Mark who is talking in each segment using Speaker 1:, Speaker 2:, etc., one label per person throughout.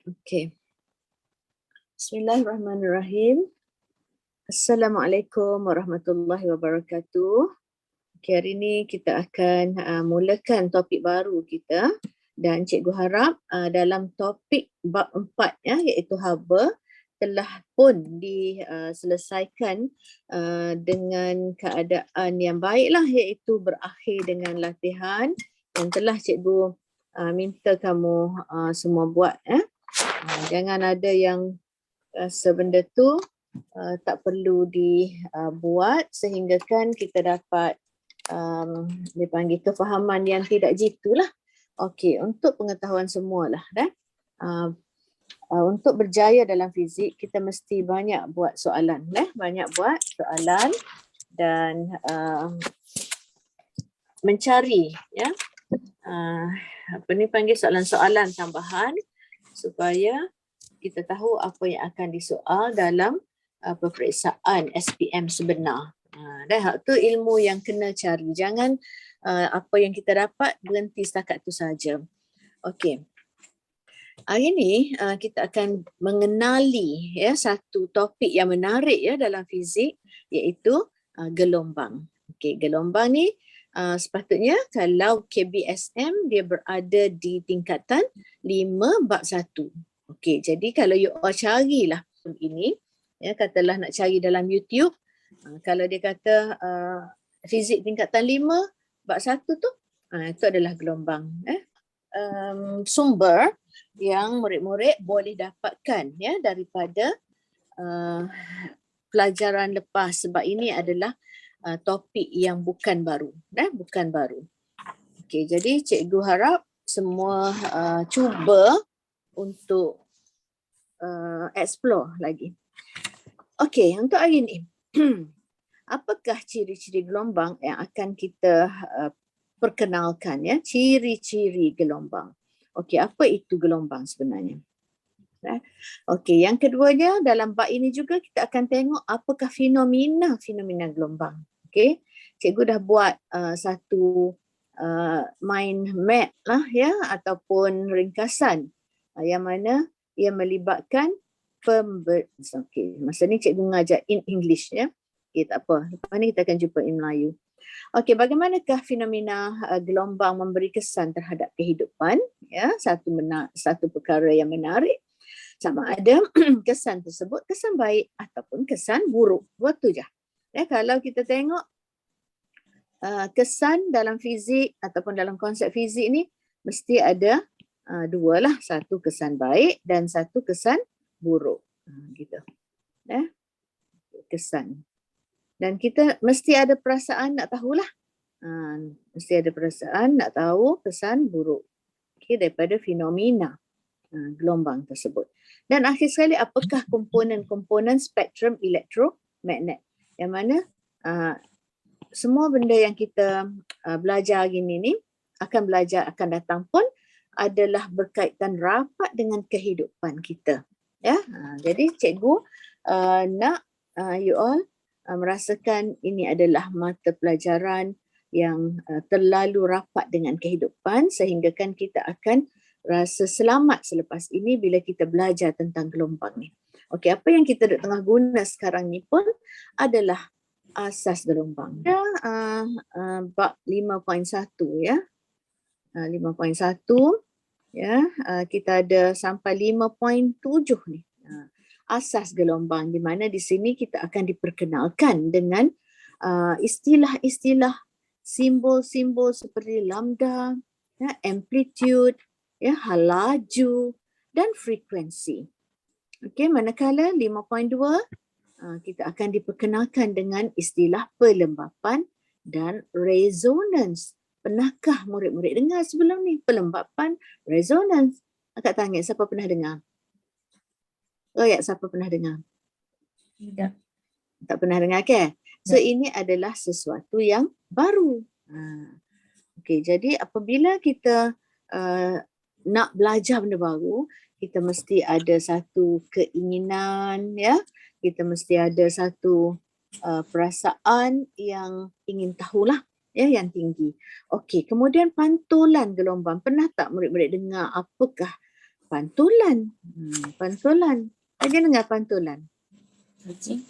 Speaker 1: Okey. Bismillahirrahmanirrahim. Assalamualaikum warahmatullahi wabarakatuh. Okay, hari ini kita akan mulakan topik baru kita dan cikgu harap dalam topik bab 4 ya, iaitu haba telah pun diselesaikan dengan keadaan yang baiklah, iaitu berakhir dengan latihan yang telah cikgu minta kamu semua buat. Jangan ada yang sebenda tu tak perlu dibuat sehinggakan kita dapat dipanggil kefahaman yang tidak jitulah. Okey, untuk pengetahuan semualah untuk berjaya dalam fizik kita mesti banyak buat soalan, banyak buat soalan dan mencari apa ni panggil soalan-soalan tambahan supaya kita tahu apa yang akan disoal dalam peperiksaan SPM sebenar. Dan hak tu ilmu yang kena cari. Jangan apa yang kita dapat berhenti setakat tu saja. Okey. Hari ini kita akan mengenali satu topik yang menarik dalam fizik, iaitu gelombang. Okey, gelombang ni sepatutnya kalau KBSM dia berada di tingkatan 5 bab 1. Okey, jadi kalau you all carilah ini, katalah nak cari dalam YouTube, kalau dia kata fizik tingkatan 5 bab 1 tu, itu adalah gelombang. Sumber yang murid-murid boleh dapatkan daripada pelajaran lepas, sebab ini adalah topik yang bukan baru, bukan baru. Okey, jadi cikgu harap semua cuba untuk explore lagi. Okey, untuk hari ini apakah ciri-ciri gelombang yang akan kita perkenalkan ciri-ciri gelombang. Okey, apa itu gelombang sebenarnya? Okey, yang keduanya dalam bab ini juga kita akan tengok apakah fenomena gelombang. Okey, cikgu dah buat satu mind map lah ataupun ringkasan yang mana ia melibatkan okey, masa ni cikgu mengajar in English okey, tak apa, lepas ni kita akan jumpa in Melayu. Okey, bagaimanakah fenomena gelombang memberi kesan terhadap kehidupan? Satu perkara yang menarik, sama ada kesan tersebut kesan baik ataupun kesan buruk. Dua tu je. Kalau kita tengok kesan dalam fizik ataupun dalam konsep fizik ni mesti ada dua lah, satu kesan baik dan satu kesan buruk. Gitu. Kesan. Dan kita mesti ada perasaan nak tahulah. Mesti ada perasaan nak tahu kesan buruk. Okay, daripada fenomena gelombang tersebut. Dan akhir sekali, apakah komponen-komponen spektrum elektromagnet? Yang mana semua benda yang kita belajar hari ini akan datang pun adalah berkaitan rapat dengan kehidupan kita. Jadi cikgu nak you all merasakan ini adalah mata pelajaran yang terlalu rapat dengan kehidupan sehinggakan kita akan rasa selamat selepas ini bila kita belajar tentang gelombang ni. Okey, apa yang kita tengah guna sekarang ni pun adalah asas gelombang. Bab 5.1 5.1 kita ada sampai 5.7 ni. Asas gelombang, di mana di sini kita akan diperkenalkan dengan istilah-istilah, simbol-simbol seperti lambda, amplitude, hal laju dan frekuensi. Okey, manakala 5.2 kita akan diperkenalkan dengan istilah pelembapan dan resonance. Pernahkah murid-murid dengar sebelum ni pelembapan, resonance? Angkat tangan, siapa pernah dengar? Siapa pernah dengar?
Speaker 2: Tidak.
Speaker 1: Tak pernah dengar ke? So ini adalah sesuatu yang baru. Okey, jadi apabila kita nak belajar benda baru, kita mesti ada satu keinginan, kita mesti ada satu perasaan yang ingin tahulah, yang tinggi. Okey, kemudian pantulan gelombang. Pernah tak murid-murid dengar apakah Pantulan. Pantulan. Aja dengar pantulan.
Speaker 2: Okey.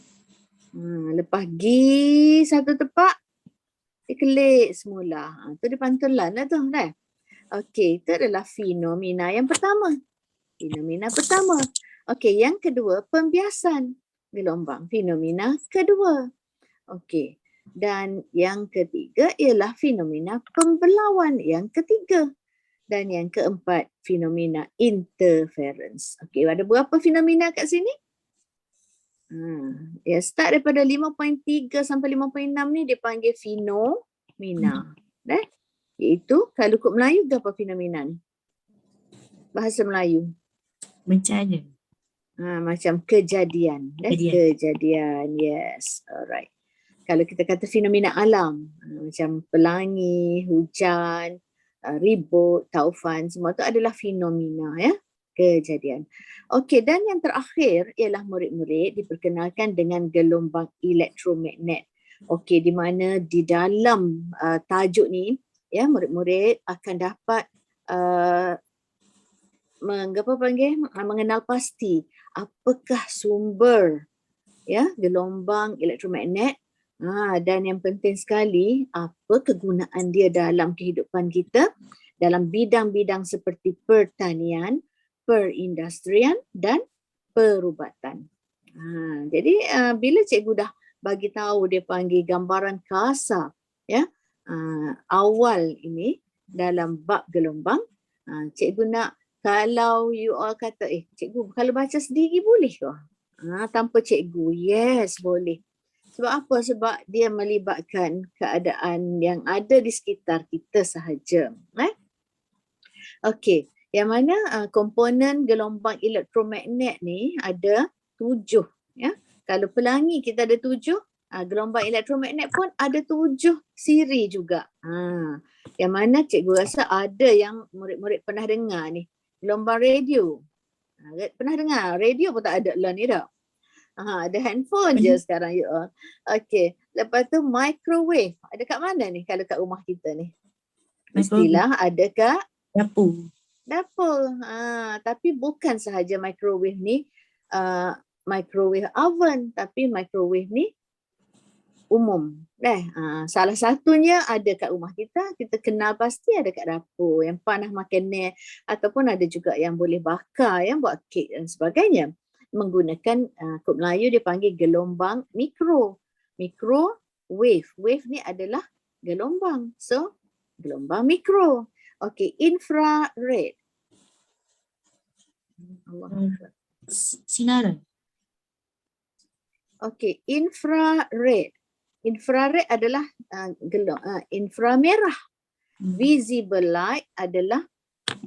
Speaker 1: Lepas gi satu tepak, dia kelik semula. Tu dia pantulan lah tu. Kan? Okey, itu adalah fenomena yang pertama. Fenomena pertama. Okey, yang kedua, pembiasan gelombang. Fenomena kedua. Okey. Dan yang ketiga ialah fenomena pembelauan. Yang ketiga. Dan yang keempat, fenomena interference. Okey, ada berapa fenomena kat sini? Ya, start daripada 5.3 sampai 5.6 ni dia panggil fenomena. Iaitu kalau kod Melayu ke apa fenomena ni? Bahasa Melayu.
Speaker 2: Macam mana?
Speaker 1: Macam kejadian. Kejadian, yes. Alright. Kalau kita kata fenomena alam, macam pelangi, hujan, ribut, taufan, semua tu adalah fenomena, ya, kejadian. Okey, dan yang terakhir ialah murid-murid diperkenalkan dengan gelombang elektromagnet. Okey, di mana di dalam tajuk ni, ya, murid-murid akan dapat mengenal pasti apakah sumber, ya, gelombang elektromagnet. Dan yang penting sekali, apa kegunaan dia dalam kehidupan kita dalam bidang-bidang seperti pertanian, perindustrian dan perubatan. Jadi bila cikgu dah bagi tahu dia panggil gambaran kasar, ya, awal ini dalam bab gelombang, cikgu nak, kalau you all kata, cikgu kalau baca sendiri boleh ke? Tanpa cikgu, yes boleh. Sebab apa? Sebab dia melibatkan keadaan yang ada di sekitar kita sahaja. Okey, yang mana komponen gelombang elektromagnet ni ada 7. Ya? Kalau pelangi kita ada 7, gelombang elektromagnet pun ada 7 siri juga. Yang mana cikgu rasa ada yang murid-murid pernah dengar ni. Gelombang radio. Pernah dengar? Radio pun tak ada lah ni dah. Ada handphone je sekarang you all. Okey, lepas tu microwave. Ada kat mana ni kalau kat rumah kita ni? Mestilah ada kat
Speaker 2: dapur.
Speaker 1: Tapi bukan sahaja microwave ni microwave oven, tapi microwave ni umum. Salah satunya ada kat rumah kita kenal pasti ada kat dapur yang panah makan ni, ataupun ada juga yang boleh bakar, yang buat kek dan sebagainya. Menggunakan kod Melayu dia panggil gelombang mikro. Microwave. Wave ni adalah gelombang. So, gelombang mikro. Okey, infrared.
Speaker 2: Sinaran.
Speaker 1: Okey, infrared. Infrared adalah inframerah. Visible light adalah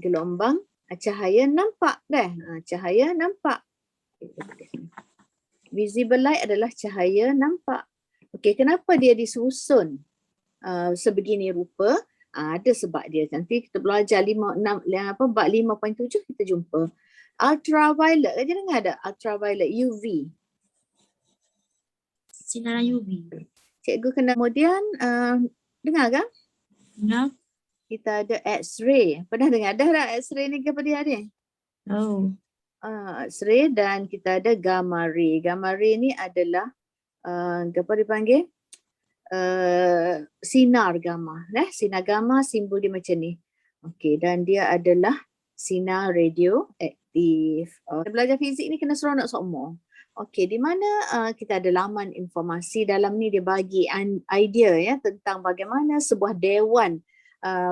Speaker 1: gelombang cahaya nampak dah. Cahaya nampak. Visible light adalah cahaya nampak. Okey, kenapa dia disusun sebegini rupa? Ada sebab dia. Nanti kita belajar 5.7 kita jumpa. Ultraviolet, aja dengar ada ultraviolet UV.
Speaker 2: Sinaran UV.
Speaker 1: Cikgu kena kemudian dengar kan?
Speaker 2: Dengar.
Speaker 1: Kita ada X-ray. Pernah dengar dah X-ray ni ke apa dia ni?
Speaker 2: Oh.
Speaker 1: X-ray, dan kita ada gamma ray. Gamma ray ni adalah apa dipanggil? Sinar gamma. Sinar gamma simbol dia macam ni. Okey, dan dia adalah sinar radioaktif. Belajar fizik ni kena seronok semua. Okey, di mana kita ada laman informasi dalam ni, dia bagi idea ya tentang bagaimana sebuah dewan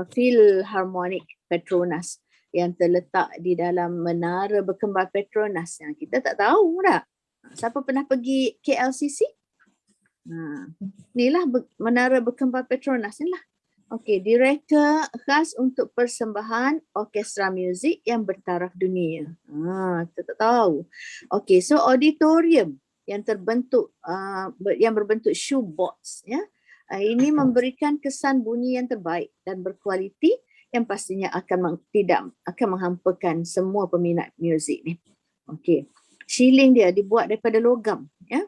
Speaker 1: Philharmonic Petronas yang terletak di dalam menara berkembar Petronas. Yang kita tak tahu tak? Siapa pernah pergi KLCC? Inilah menara berkembar Petronas ni lah. Okey, direka khas untuk persembahan orkestra muzik yang bertaraf dunia. Kita tak tahu. Okey, so auditorium yang terbentuk yang berbentuk shoebox ya. Ini memberikan kesan bunyi yang terbaik dan berkualiti yang pastinya tidak akan menghampakan semua peminat muzik ni. Okey. Shilling dia dibuat daripada logam ya.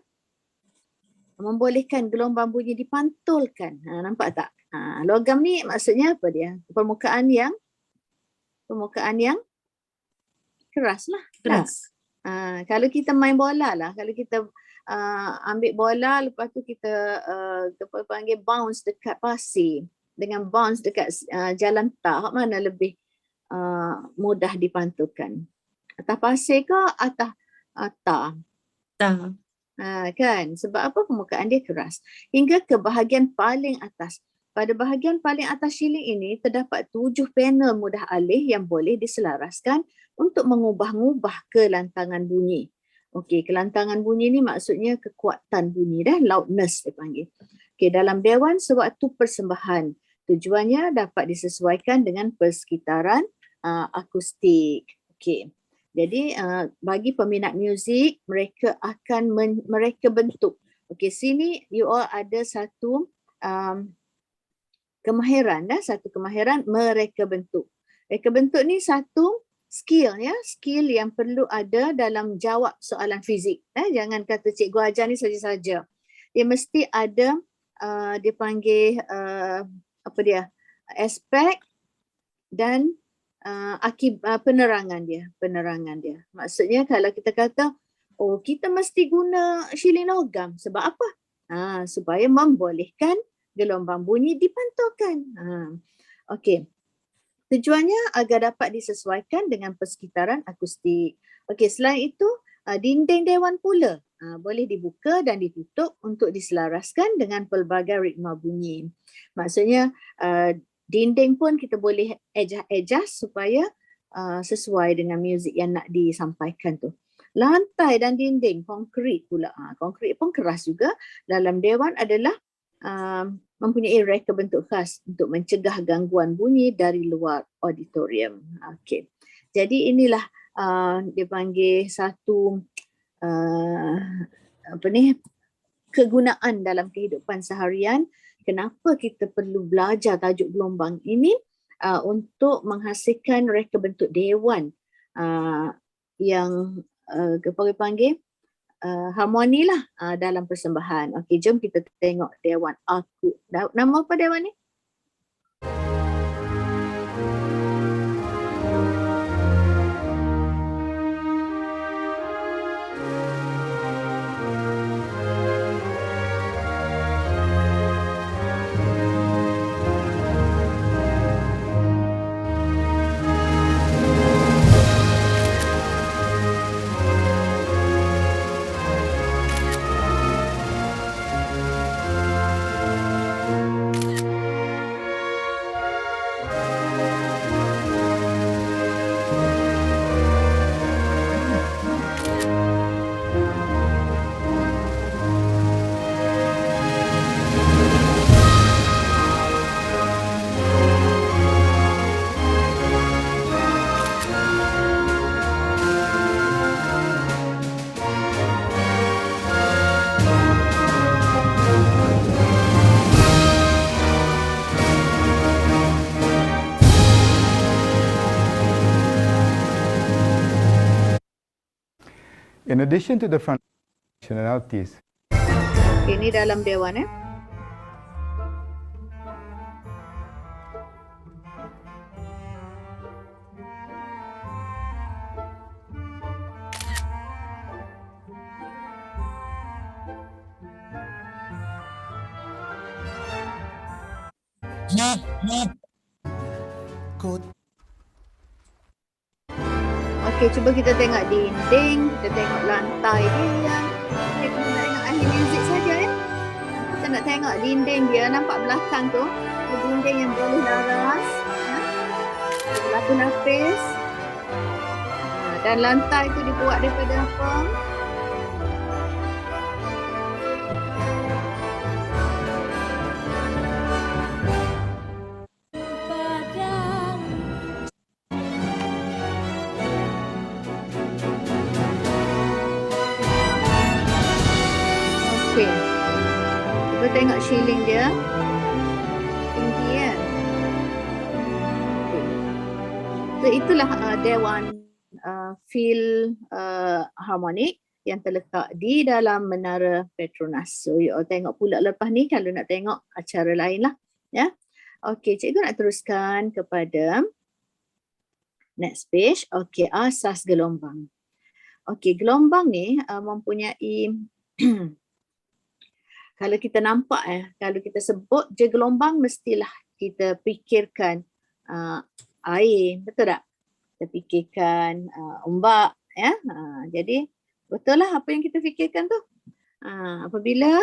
Speaker 1: Membolehkan gelombang bunyi dipantulkan. Nampak tak? Logam ni maksudnya apa dia? Permukaan yang keras lah.
Speaker 2: Keras.
Speaker 1: Kalau kita main bola lah, kalau kita ambil bola, lepas tu kita apa panggil bounce dekat pasir dengan bounce dekat jalan tar, mana lebih mudah dipantulkan? Atas pasir ke atas tar?
Speaker 2: Tak.
Speaker 1: Kan? Sebab apa? Permukaan dia keras. Hingga ke bahagian paling atas. Pada bahagian paling atas shilling ini terdapat 7 panel mudah alih yang boleh diselaraskan untuk mengubah-ubah kelantangan bunyi. Okey, kelantangan bunyi ni maksudnya kekuatan bunyi dah, loudness dia panggil. Okey, dalam dewan sewaktu persembahan. Tujuannya dapat disesuaikan dengan persekitaran akustik. Okey. Jadi bagi peminat muzik, mereka akan mereka bentuk. Okey, sini you all ada satu kemahiran satu kemahiran mereka bentuk. Mereka bentuk ni satu skill skill yang perlu ada dalam jawab soalan fizik. Jangan kata cikgu ajar ni saja-saja. Dia mesti ada dia panggil aspek dan penerangan dia. Maksudnya kalau kita kata kita mesti guna shilling logam sebab apa? Supaya membolehkan gelombang bunyi dipantulkan. Okey. Tujuannya agar dapat disesuaikan dengan persekitaran akustik. Okey, selain itu dinding dewan pula boleh dibuka dan ditutup untuk diselaraskan dengan pelbagai ritma bunyi. Maksudnya dinding pun kita boleh adjust supaya sesuai dengan muzik yang nak disampaikan tu. Lantai dan dinding konkrit pula. Konkrit pun keras juga. Dalam dewan adalah mempunyai reka bentuk khas untuk mencegah gangguan bunyi dari luar auditorium. Okey. Jadi inilah dia panggil satu kegunaan dalam kehidupan seharian. Kenapa kita perlu belajar tajuk gelombang ini untuk menghasilkan reka bentuk dewan yang panggil harmoni lah dalam persembahan. Okey, jom kita tengok dewan aku. Nama apa dewan ni?
Speaker 3: In addition to the front functionalities.
Speaker 1: Ini dalam dewan Okey, cuba kita tengok dinding, kita tengok lantai dia. Kita nak tengok ahli muzik saja Kita nak tengok dinding dia, nampak belakang tu. Dinding yang boleh laras. Berlapis-lapis. Dan lantai tu dibuat daripada apa? Okey. Cuba tengok shilling dia. Tinggi kan? Okay. So itulah dewan feel harmonik yang terletak di dalam Menara Petronas. So you all tengok pula lepas ni kalau nak tengok acara lain lah. Ya. Okey, cikgu nak teruskan kepada Next page. Okey, asas gelombang. Okey, gelombang ni mempunyai kalau kita nampak kalau kita sebut je gelombang, mestilah kita fikirkan air, betul tak? Kita fikirkan ombak, ya. Jadi betul lah apa yang kita fikirkan tu. Apabila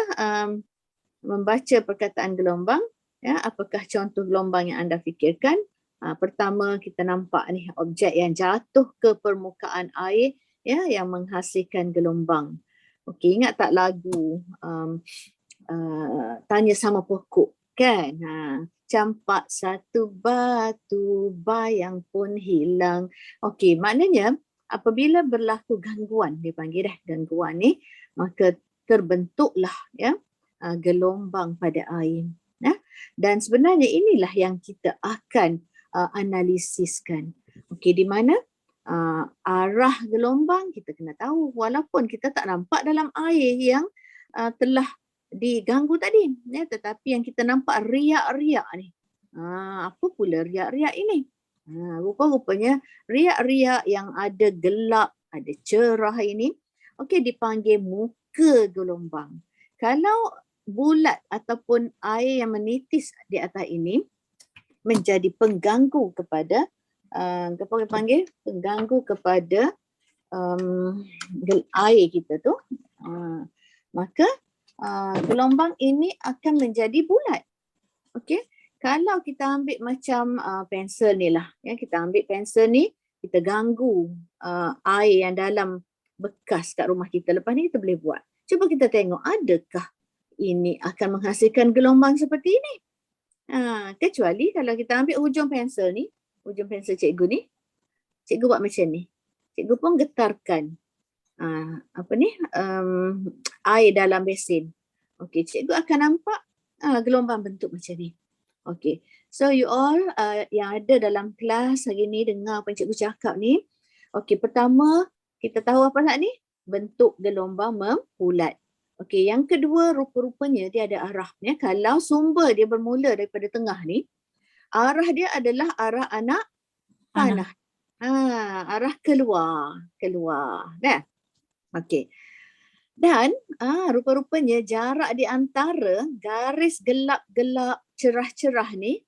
Speaker 1: membaca perkataan gelombang, ya, apakah contoh gelombang yang anda fikirkan? Pertama, kita nampak ni objek yang jatuh ke permukaan air, ya, yang menghasilkan gelombang. Okey, ingat tak lagu Tanya Sama Pokok, kan? Campak satu batu, bayang pun hilang. Okey, maknanya apabila berlaku gangguan, dipanggil gangguan ni, maka terbentuklah, ya, gelombang pada air. Ya? Dan sebenarnya inilah yang kita akan analisiskan. Okey, di mana arah gelombang kita kena tahu, walaupun kita tak nampak dalam air yang telah diganggu tadi, ya, tetapi yang kita nampak riak-riak ni. Apa pula riak-riak ini? Rupa-rupanya riak-riak yang ada gelap, ada cerah ini, okey, dipanggil muka gelombang. Kalau bulat ataupun air yang menitis di atas ini menjadi pengganggu kepada apa dipanggil? Pengganggu kepada air kita tu, maka gelombang ini akan menjadi bulat. Okey, kalau kita ambil macam pensel ni lah, ya, kita ambil pensel ni, kita ganggu air yang dalam bekas kat rumah kita, lepas ni kita boleh buat. Cuba kita tengok adakah ini akan menghasilkan gelombang seperti ini. Kecuali kalau kita ambil hujung pensel ni, hujung pensel cikgu ni, cikgu buat macam ni. Cikgu pun getarkan air dalam besin. Okey, cikgu akan nampak gelombang bentuk macam ni. Okey, so you all yang ada dalam kelas hari ni dengar apa yang cikgu cakap ni. Okey, pertama kita tahu apa tak ni? Bentuk gelombang membulat. Okey, yang kedua rupa-rupanya dia ada arah. Ya, kalau sumber dia bermula daripada tengah ni, arah dia adalah arah anak panah. Arah keluar. Dah. Okey. Dan rupa-rupanya jarak di antara garis gelap-gelap cerah-cerah ni,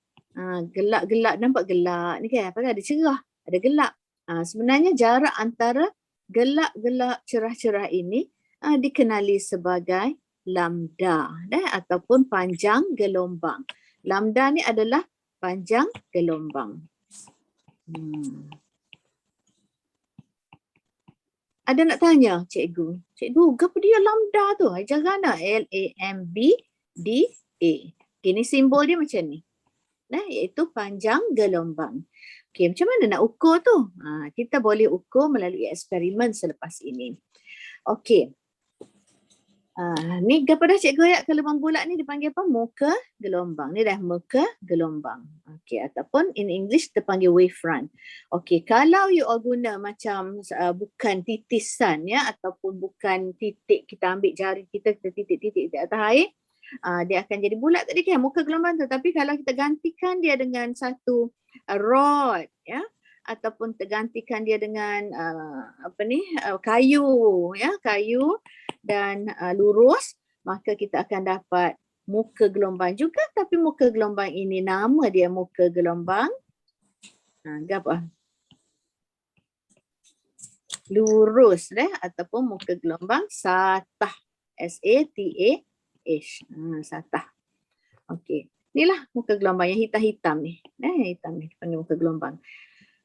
Speaker 1: gelap-gelap, nampak gelap ni kan, apa ada cerah, ada gelap. Sebenarnya jarak antara gelap-gelap cerah-cerah ini dikenali sebagai lambda, ataupun panjang gelombang. Lambda ni adalah panjang gelombang. Ada nak tanya cikgu? Cikgu, apa dia lambda tu? Ajaran nak L-A-M-B-D-A. Okay, ni simbol dia macam ni. Iaitu panjang gelombang. Okay, macam mana nak ukur tu? Kita boleh ukur melalui eksperimen selepas ini. Okay. Ni kepada cikgu ayat gelombang bulat ni dipanggil apa? Muka gelombang. Ni dah muka gelombang. Okay, ataupun in English kita panggil wavefront. Okay, kalau you all guna macam bukan titisan, ya, ataupun bukan titik, kita ambil jari kita titik-titik di atas air, dia akan jadi bulat tadi kan, muka gelombang tu. Tapi kalau kita gantikan dia dengan satu rod, ya, ataupun tergantikan dia dengan kayu, ya, kayu dan lurus, maka kita akan dapat muka gelombang juga. Tapi muka gelombang ini nama dia muka gelombang apa? Lurus, ataupun muka gelombang satah, S-A-T-A-H, satah. Okey, inilah muka gelombang yang hitam-hitam ni, hitam ni dipanggil muka gelombang.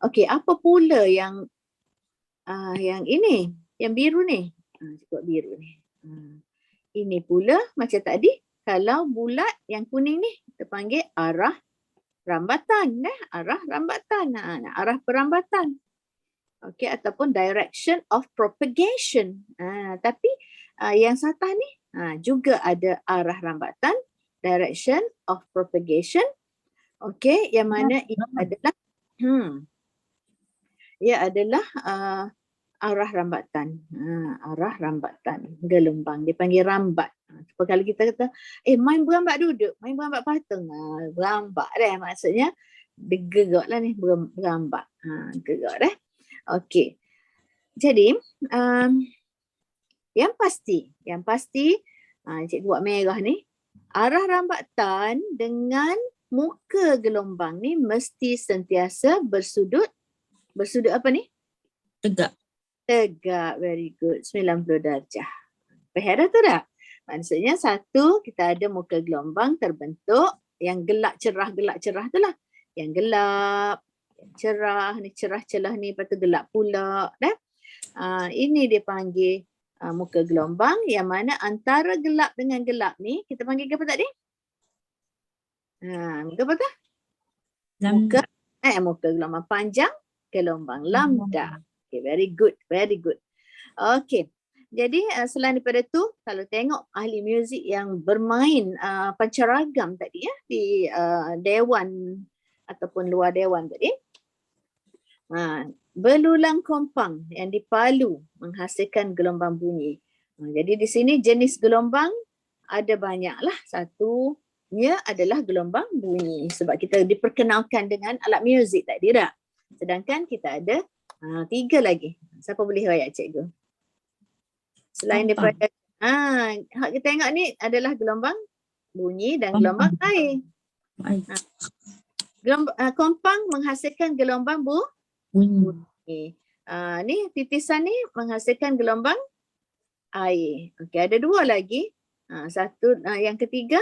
Speaker 1: Okey, apa pula yang ini, yang biru ni? Cuba biru ni. Ini pula macam tadi, kalau bulat yang kuning ni kita panggil arah rambatan, arah rambatan, arah perambatan. Okey, ataupun direction of propagation. Tapi yang satah ni juga ada arah rambatan, direction of propagation. Okey, yang mana ini adalah ia adalah arah rambatan. Arah rambatan gelombang. Dia panggil rambat. Sebab kalau kita kata, main berambat duduk, main berambat patung. Berambat maksudnya Dia gerak lah ni, berambak. Gerak dah. Okey. Jadi, yang pasti, cikgu buat merah ni, arah rambatan dengan muka gelombang ni mesti sentiasa bersudut apa ni?
Speaker 2: Tegak.
Speaker 1: Tegak, very good. 90 darjah. Faham tu tak? Maksudnya satu, kita ada muka gelombang terbentuk yang gelap cerah tu lah. Yang gelap, yang cerah, ni cerah celah ni, lepas tu gelap pula. Ini dia panggil muka gelombang, yang mana antara gelap dengan gelap ni, kita panggil apa tadi? Muka apa tu?
Speaker 2: Lambda.
Speaker 1: Muka gelombang panjang, gelombang lambda. Okay, very good. Okay. Jadi selain daripada tu, kalau tengok ahli muzik yang bermain pancaragam tadi di dewan ataupun luar dewan tadi, belulang kompang yang dipalu menghasilkan gelombang bunyi. Jadi di sini jenis gelombang ada banyak lah. Satunya adalah gelombang bunyi sebab kita diperkenalkan dengan alat muzik tadi dah. Sedangkan kita ada 3 lagi. Siapa boleh rayak cikgu? Selain daripada hak kita tengok ni adalah gelombang bunyi dan gelombang air. Kompang menghasilkan gelombang bunyi. Ni titisan ni menghasilkan gelombang air. Okey, ada 2 lagi. Satu yang ketiga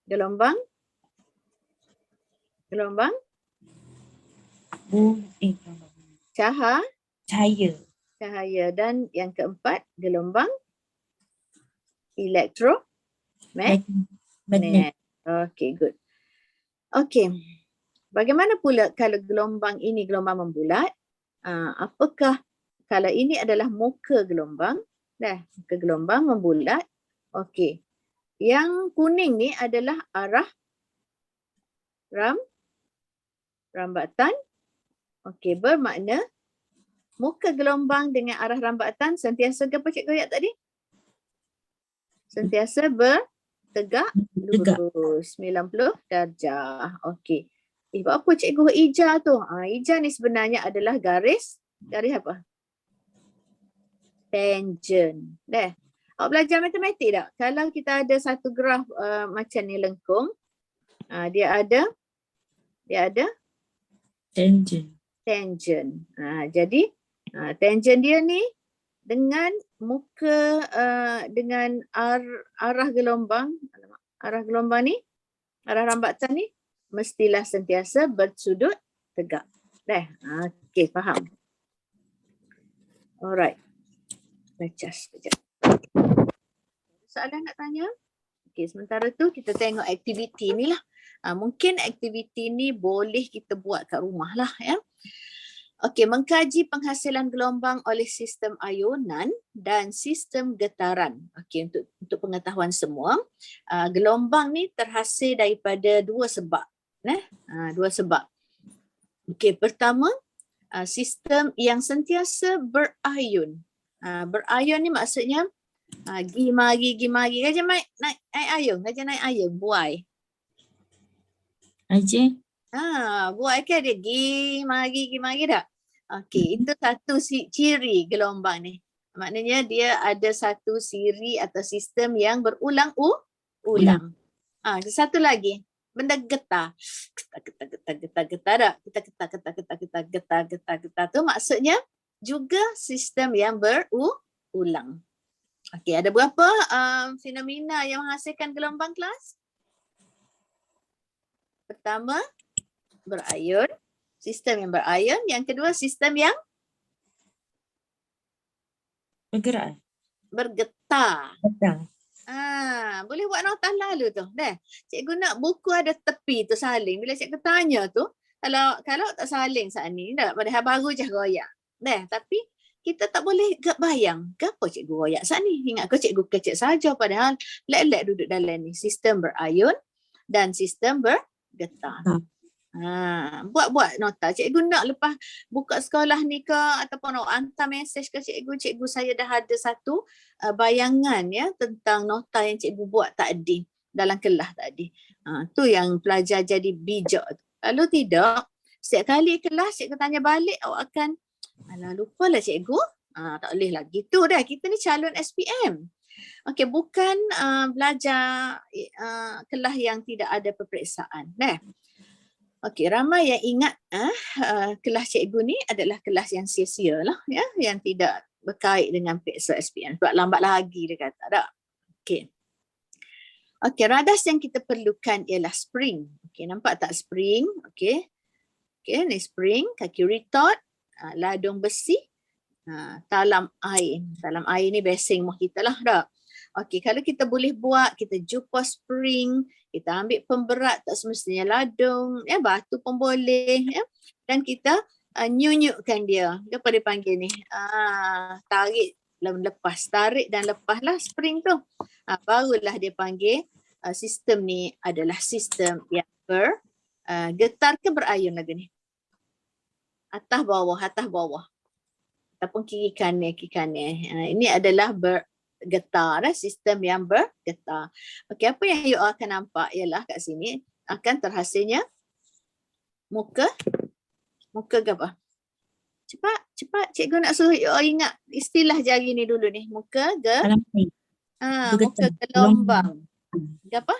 Speaker 1: gelombang cahaya. Dan yang keempat gelombang elektromagnet. Okay, good. Okay. Bagaimana pula kalau gelombang ini gelombang membulat? Apakah kalau ini adalah muka gelombang? Muka gelombang membulat. Okay. Yang kuning ni adalah arah rambatan. Okay, bermakna muka gelombang dengan arah rambatan sentiasa apa cikgu ayat tadi? Sentiasa bertegak lurus 90 darjah. Okey. Buat apa cikgu ija tu? Ija ni sebenarnya adalah garis apa? Tangent. Awak belajar matematik tak? Kalau kita ada satu graf macam ni lengkung, dia ada tangent. Jadi tangent dia ni dengan muka dengan arah gelombang ni, arah rambatan ni mestilah sentiasa bersudut tegak. Okey, faham. Alright. Baca sekejap. Soalan nak tanya? Okey, sementara tu kita tengok aktiviti ni lah. Mungkin aktiviti ni boleh kita buat kat rumah lah ya. Okey, mengkaji penghasilan gelombang oleh sistem ayunan dan sistem getaran. Okey, untuk pengetahuan semua, gelombang ni terhasil daripada 2 sebab. 2 sebab. Okey, pertama, sistem yang sentiasa berayun. Berayun ni maksudnya gi mari. Gajah naik ayun, buai. Buat kan dia gi mari tak? Okey, itu satu ciri gelombang ni. Maknanya dia ada satu siri atau sistem yang berulang-ulang. Satu lagi, benda getar. Getar tu maksudnya juga sistem yang berulang. Okey, ada berapa fenomena yang menghasilkan gelombang kelas? Pertama, berayun, sistem yang berayun. Yang kedua, sistem yang bergetar. Boleh buat nota lalu tu. Cikgu nak buku ada tepi tu saling. Bila cikgu tanya tu, kalau tak saling saat ni, padahal baru je royak. Tapi kita tak boleh bayang kenapa cikgu royak saat ni. Ingat kau cikgu kecil saja padahal lek-lek duduk dalam ni. Sistem berayun dan sistem bergetar. Buat nota. Cikgu nak lepas buka sekolah ni ke ataupun nak hantar mesej ke cikgu saya dah ada satu bayangan ya tentang nota yang cikgu buat tadi dalam kelas tadi. Tu yang pelajar jadi bijak tu. Kalau tidak, setiap kali kelas cikgu tanya balik, awak akan, alah lupalah cikgu. Tak boleh lah. Gitu dah. Kita ni calon SPM. Okey, bukan belajar kelas yang tidak ada peperiksaan. Okey, ramai yang ingat kelas cikgu ni adalah kelas yang sia-sia lah, ya, yang tidak berkait dengan periksa SPM. Sebab lambat lagi dia kata. Tak? Okey. Okey, radas yang kita perlukan ialah spring. Okey, nampak tak spring? Okey. Okey, ni spring, kaki retort, ladung besi, talam air. Talam air ni basing rumah kita lah dah. Okey, kalau kita boleh buat, kita jumpa spring, kita ambil pemberat tak semestinya ladung, ya, batu pun boleh, ya. Dan kita nyunyukkan dia. Apa dia panggil ni? Tarik dan lepas. Tarik dan lepas lah spring tu. Barulah dia panggil sistem ni adalah sistem yang bergetar ke berayun lagu ni? Atas bawah, atas bawah. Ataupun kiri kanan, kiri kanan. Ini adalah bergetar, sistem yang bergetar. Okey, apa yang you akan nampak ialah kat sini akan terhasilnya muka ke apa? Cepat cikgu nak suruh you ingat istilah jari ni dulu ni. Muka muka gelombang. Apa?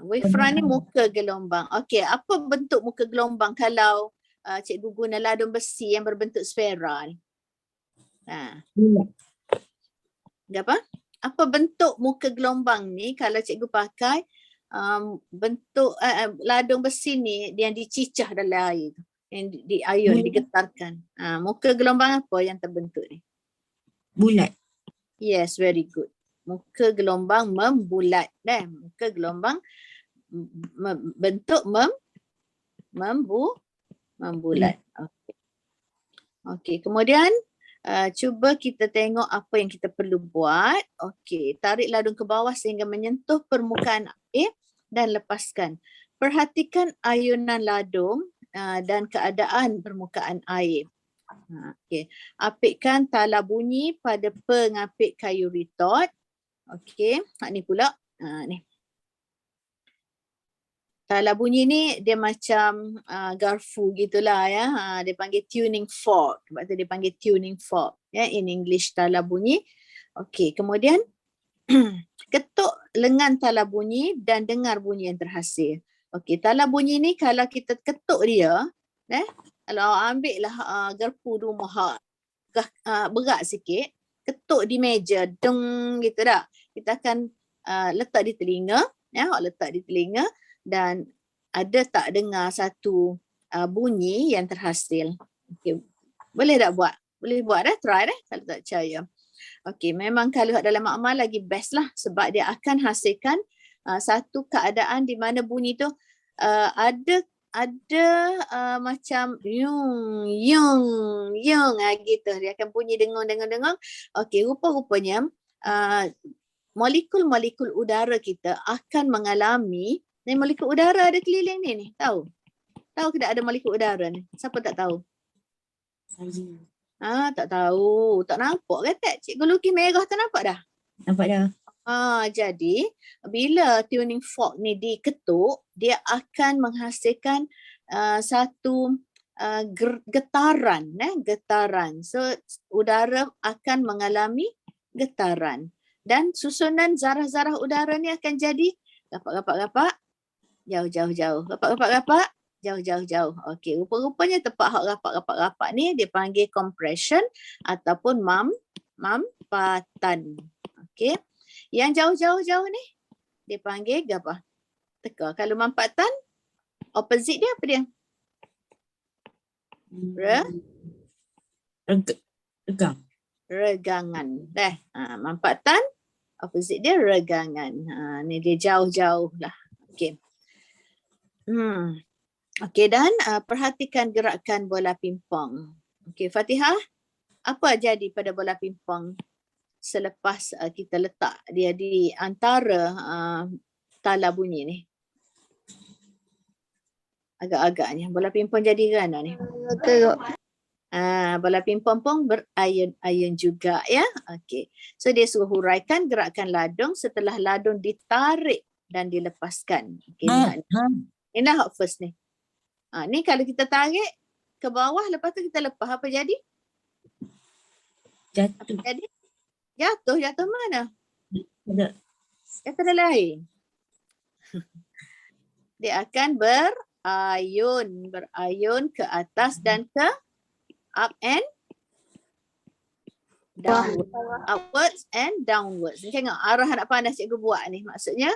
Speaker 1: Wavefront ni muka gelombang. Okey, apa bentuk muka gelombang kalau cikgu guna ladung besi yang berbentuk sfera ni? Apa? Apa bentuk muka gelombang ni kalau cikgu pakai bentuk ladung besi ni yang dicicah dalam air tu, yang diayun, digetarkan. Muka gelombang apa yang terbentuk ni?
Speaker 2: Bulat.
Speaker 1: Yes, very good. Muka gelombang membulat. Muka gelombang bentuk membulat. Okey, kemudian cuba kita tengok apa yang kita perlu buat. Okey, tarik ladung ke bawah sehingga menyentuh permukaan air dan lepaskan. Perhatikan ayunan ladung dan keadaan permukaan air. Okey, apitkan tala bunyi pada pengapit kayu retort. Okey, ni pula. Ni. Tala bunyi ni dia macam garfu gitulah, ya. Dia panggil tuning fork. Sebab tu dia panggil tuning fork, ya, in English tala bunyi. Okey, kemudian ketuk lengan tala bunyi dan dengar bunyi yang terhasil. Okey, tala bunyi ni kalau kita ketuk dia, kalau ambil lah garpu rumah berat sikit, ketuk di meja, deng gitu dah. Kita akan letak di telinga, ya, letak di telinga dan ada tak dengar satu bunyi yang terhasil. Okey, boleh tak buat? Boleh buat dah, try dah kalau tak percaya. Okey, memang kalau dalam makmal lagi best lah sebab dia akan hasilkan satu keadaan di mana bunyi tu ada macam yung gitu. Dia akan bunyi dengung. Okey, rupa-rupanya molekul-molekul udara kita akan mengalami ni, molekul udara ada keliling ni tahu? Tahu tidak ada molekul udara ni? Siapa tak tahu?
Speaker 2: Saya.
Speaker 1: Tak tahu. Tak nampak ke tak? Cikgu lukis merah tu nampak dah?
Speaker 2: Nampak dah.
Speaker 1: Jadi bila tuning fork ni diketuk, dia akan menghasilkan satu getaran, getaran. So udara akan mengalami getaran dan susunan zarah-zarah udara ni akan jadi rapat-rapat, jauh-jauh. Rapat-rapat, jauh-jauh. Okey, rupa-rupanya tempat hak rapat-rapat ni dia panggil compression ataupun mampatan. Okey. Yang jauh-jauh ni dia panggil apa? Teka. Kalau mampatan, opposite dia apa dia?
Speaker 2: Regang.
Speaker 1: Regangan. Mampatan, opposite dia regangan. Ni dia jauh-jauh lah. Okey. Okey, dan perhatikan gerakan bola pingpong. Okey, Fatihah, apa jadi pada bola pingpong selepas kita letak dia di antara tala bunyi ni? Agak-agaknya bola pingpong jadi mana ni? Bola pingpong pun berayun-ayun juga, ya. Okey. So dia suruh huraikan gerakan ladung setelah ladung ditarik dan dilepaskan. Okey, Ini dah hot first ni. Ni kalau kita tarik ke bawah, lepas tu kita lepas, apa jadi?
Speaker 2: Jatuh.
Speaker 1: Jadi jatuh mana?
Speaker 2: Ada.
Speaker 1: Jatuh dalam air. Dia akan berayun ke atas dan ke up and downwards. Upwards and downwards. Tengok arah anak panas cikgu buat ni. Maksudnya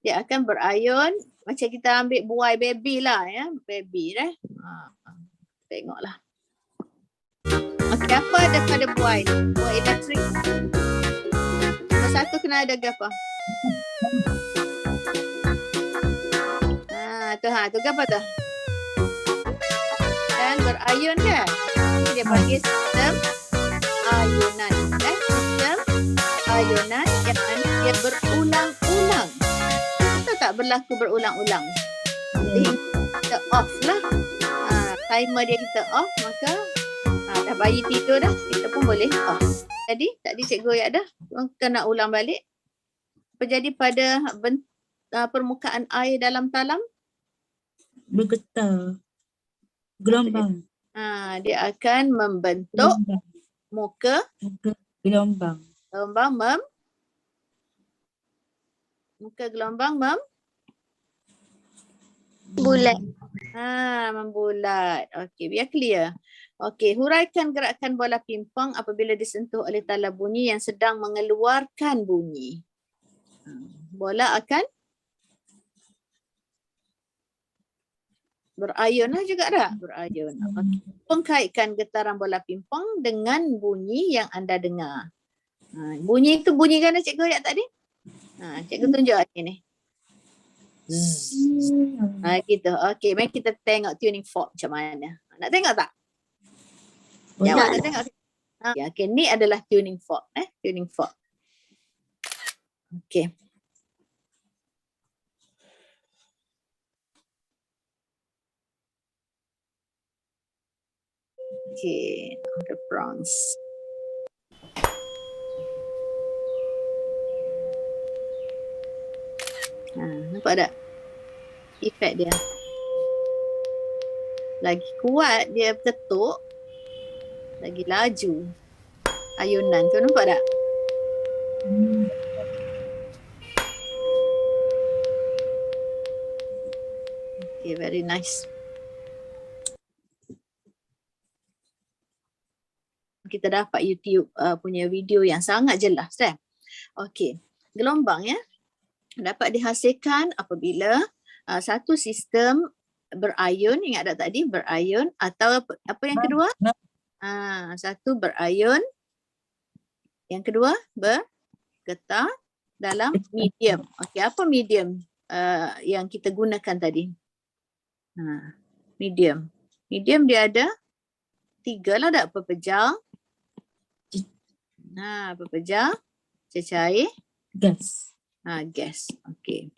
Speaker 1: dia akan berayun macam kita ambil buai baby lah ya. Baby tengoklah. Okey, apa ada pada buai ni? Buai elektrik. Nombor 1 kena ada apa? Tu apa tu? Dan berayun kan? Dia panggil sistem ayunan. Sistem ayunan yang mana dia berulang-ulang. Kita tak berlaku berulang-ulang. Jadi kita off lah. Timer dia kita off, maka dah bayi tidur dah, kita pun boleh off. Jadi tadi cikgu ayat dah, kena ulang balik. Apa jadi pada permukaan air dalam talam?
Speaker 2: Bergetar. Gelombang.
Speaker 1: Dia akan membentuk muka
Speaker 2: Gelombang.
Speaker 1: Muka gelombang
Speaker 4: Bulat.
Speaker 1: Membulat. Okey, biar clear. Okey, huraikan gerakan bola pimpong apabila disentuh oleh tala bunyi yang sedang mengeluarkan bunyi. Bola akan berayun lah juga dah. Berayun. Okay. Pengkaitkan getaran bola pimpong dengan bunyi yang anda dengar. Bunyi itu bunyi kan cikgu ayat tadi? Cikgu tunjuk ni. Gitu. Okey, mari kita tengok tuning fork macam mana. Nak tengok tak? Jawab, nak tengok. Okey, ni adalah tuning fork. Tuning fork. Okey. Okay, the bronze. Nampak tak? Efek dia. Lagi kuat dia ketuk, lagi laju ayunan tu, nampak tak? Okay, very nice. Kita dapat YouTube punya video yang sangat jelas kan. Okey, gelombang ya dapat dihasilkan apabila satu sistem berayun, ingat tak tadi berayun, atau apa yang kedua? Satu berayun, yang kedua bergetar dalam medium. Okey, apa medium yang kita gunakan tadi? Medium. Medium dia ada 3 lah, tak? Pepejal, pepejal, cecair,
Speaker 2: Gas.
Speaker 1: Gas. Okey.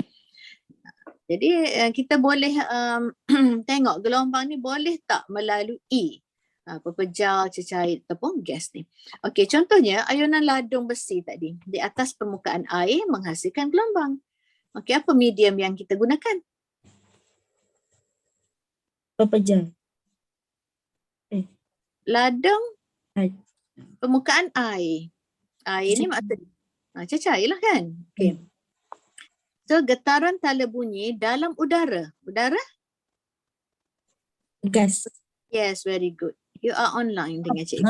Speaker 1: Jadi kita boleh tengok gelombang ni boleh tak melalui pepejal, cecair ataupun gas ni. Okey, contohnya ayunan ladung besi tadi di atas permukaan air menghasilkan gelombang. Okey, apa medium yang kita gunakan?
Speaker 2: Pepejal.
Speaker 1: Ladung
Speaker 2: Air.
Speaker 1: permukaan air. Air ni maksudnya cecair lah kan? Okey. So getaran tala bunyi dalam udara. Udara?
Speaker 2: Gas.
Speaker 1: Yes, very good. You are online dengan cikgu.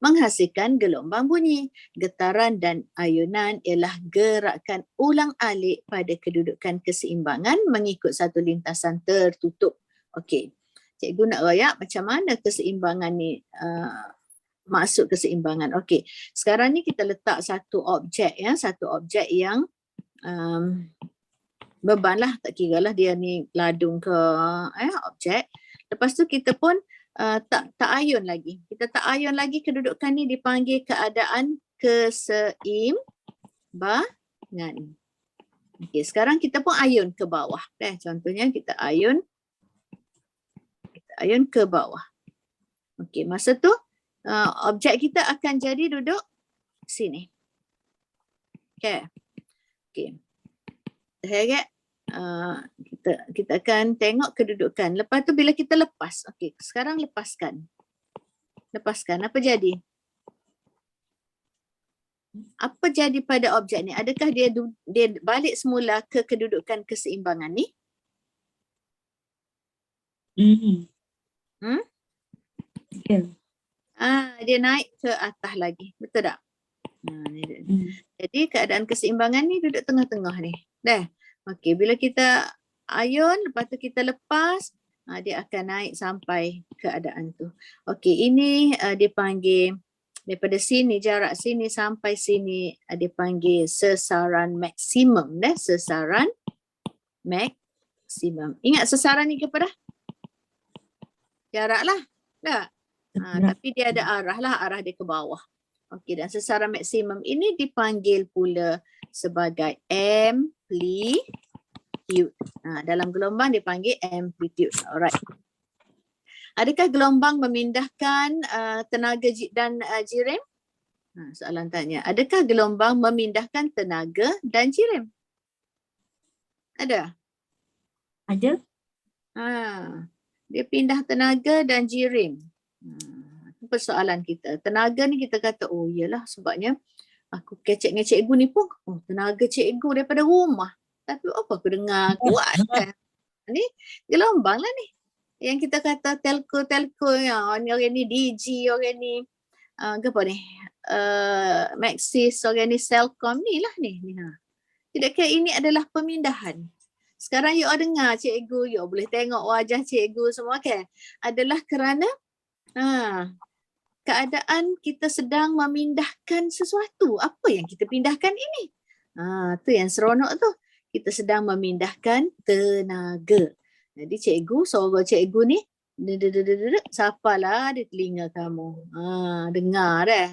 Speaker 1: Menghasilkan gelombang bunyi. Getaran dan ayunan ialah gerakan ulang-alik pada kedudukan keseimbangan mengikut satu lintasan tertutup. Okey. Cikgu nak royak macam mana keseimbangan ni masuk keseimbangan. Okey. Sekarang ni kita letak satu objek ya, satu objek yang beban lah, tak kira lah dia ni ladung ke objek. Lepas tu kita pun tak ayun lagi. Kita tak ayun lagi, kedudukan ni dipanggil keadaan keseimbangan. Okey, sekarang kita pun ayun ke bawah. Contohnya kita ayun ke bawah. Okey, masa tu objek kita akan jadi duduk sini. Okey. Okey. Harap kita akan tengok kedudukan. Lepas tu bila kita lepas, okey, sekarang lepaskan. Lepaskan, apa jadi? Apa jadi pada objek ni? Adakah dia balik semula ke kedudukan keseimbangan ni?
Speaker 2: Ya.
Speaker 1: Dia naik ke atas lagi. Betul tak? Jadi keadaan keseimbangan ni duduk tengah-tengah ni. Dah. Okey, bila kita ayun, lepas tu kita lepas, dia akan naik sampai keadaan tu. Okey, ini dipanggil daripada sini, jarak sini sampai sini dipanggil sesaran maksimum. Sesaran maksimum. Ingat sesaran ni apa dah? Jarak lah. Tak? Tapi dia ada arah lah, arah dia ke bawah. Okey, dan sesaran maksimum ini dipanggil pula sebagai amplitude. Dalam gelombang dipanggil amplitude. Alright. Adakah gelombang memindahkan tenaga dan jirim? Soalan tanya. Adakah gelombang memindahkan tenaga dan jirim? Ada?
Speaker 2: Ada?
Speaker 1: Dia pindah tenaga dan jirim. Itu persoalan kita. Tenaga ni kita kata, oh iyalah sebabnya aku kecek dengan cikgu ni pun, tenaga cikgu daripada rumah. Tapi apa aku dengar kuat kan? Ni gelombang lah ni. Yang kita kata telco yang ni orang ni DG, orang ni apa ni? Maxis, orang ni Celcom ni lah ni. Tidakkah ini adalah pemindahan? Sekarang you dengar cikgu, you boleh tengok wajah cikgu semua kan? Adalah kerana keadaan kita sedang memindahkan sesuatu. Apa yang kita pindahkan ini? Tu yang seronok tu. Kita sedang memindahkan tenaga. Jadi cikgu, suara cikgu ni, sapalah di telinga kamu. Dengar dah.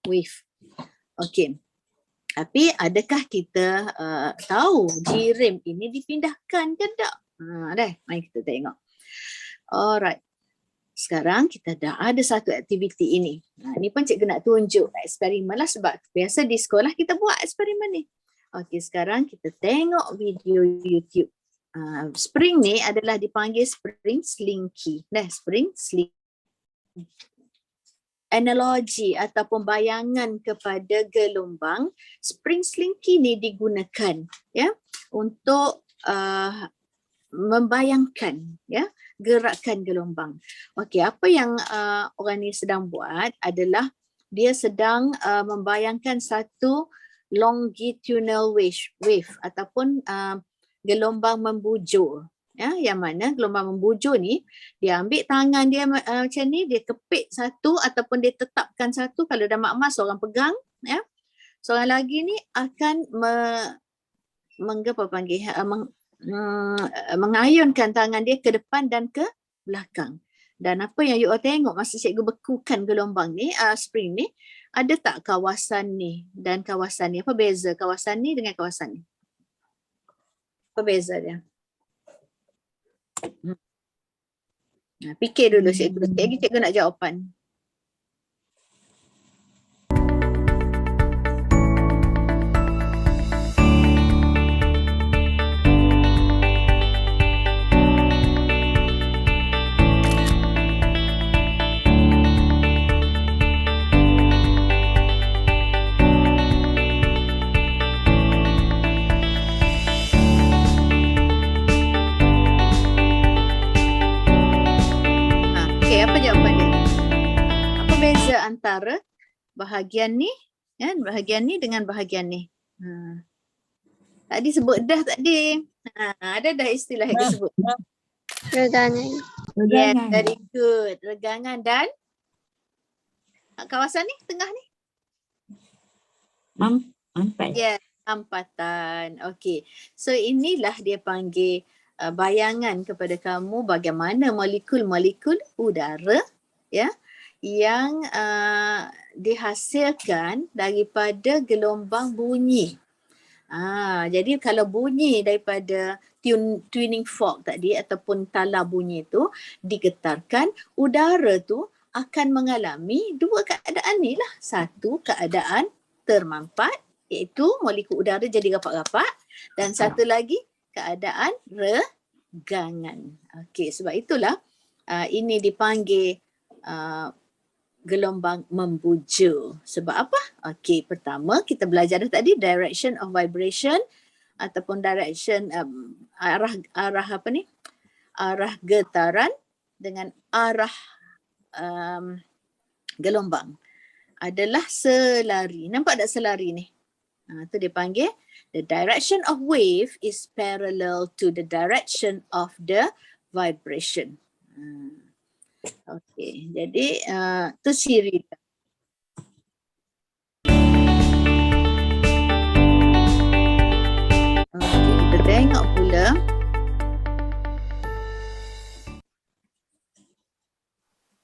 Speaker 1: Wave. Okey. Tapi adakah kita tahu jirim ini dipindahkan ke tak? Mari kita tengok. Alright. Sekarang kita dah ada satu aktiviti ini. Ini pun cikgu nak tunjuk eksperimen lah sebab biasa di sekolah kita buat eksperimen ni. Okey, sekarang kita tengok video YouTube. Spring ni adalah dipanggil spring slinky. Spring slinky. Analogi ataupun bayangan kepada gelombang, spring slinky ni digunakan untuk membayangkan gerakan gelombang. Okey, apa yang orang ni sedang buat adalah dia sedang membayangkan satu longitudinal wave ataupun gelombang membujur. Yang mana gelombang membujur ni, dia ambil tangan dia macam ni, dia kepit satu ataupun dia tetapkan satu. Kalau dah mak-mak seorang pegang, seorang lagi ni akan mengayunkan tangan dia ke depan dan ke belakang. Dan apa yang you all tengok masa cikgu bekukan gelombang ni, spring ni, ada tak kawasan ni dan kawasan ni? Apa beza kawasan ni dengan kawasan ni? Apa beza dia? Fikir dulu cikgu. Cikgu nak jawapan. Apa jawapan dia? Apa beza antara bahagian ni, bahagian ni dengan bahagian ni? Tadi sebut dah tadi. Ada dah istilah yang disebut.
Speaker 4: Regangan.
Speaker 1: Yes, very good. Regangan dan kawasan ni, tengah ni?
Speaker 2: Ampat.
Speaker 1: Yes, ampatan. Okey. So inilah dia panggil bayangan kepada kamu bagaimana molekul-molekul udara yang dihasilkan daripada gelombang bunyi. Jadi kalau bunyi daripada tuning fork tadi ataupun tala bunyi tu digetarkan, udara tu akan mengalami dua keadaan ni lah. Satu keadaan termampat, iaitu molekul udara jadi rapat-rapat, dan satu lagi keadaan regangan. Okey, sebab itulah ini dipanggil gelombang membuja. Sebab apa? Okey, pertama kita belajar tadi direction of vibration ataupun direction arah apa ni? Arah getaran dengan arah gelombang adalah selari. Nampak tak selari ni? Itu dipanggil the direction of wave is parallel to the direction of the vibration. Okey, jadi tu ciri. Okey, kita tengok pula.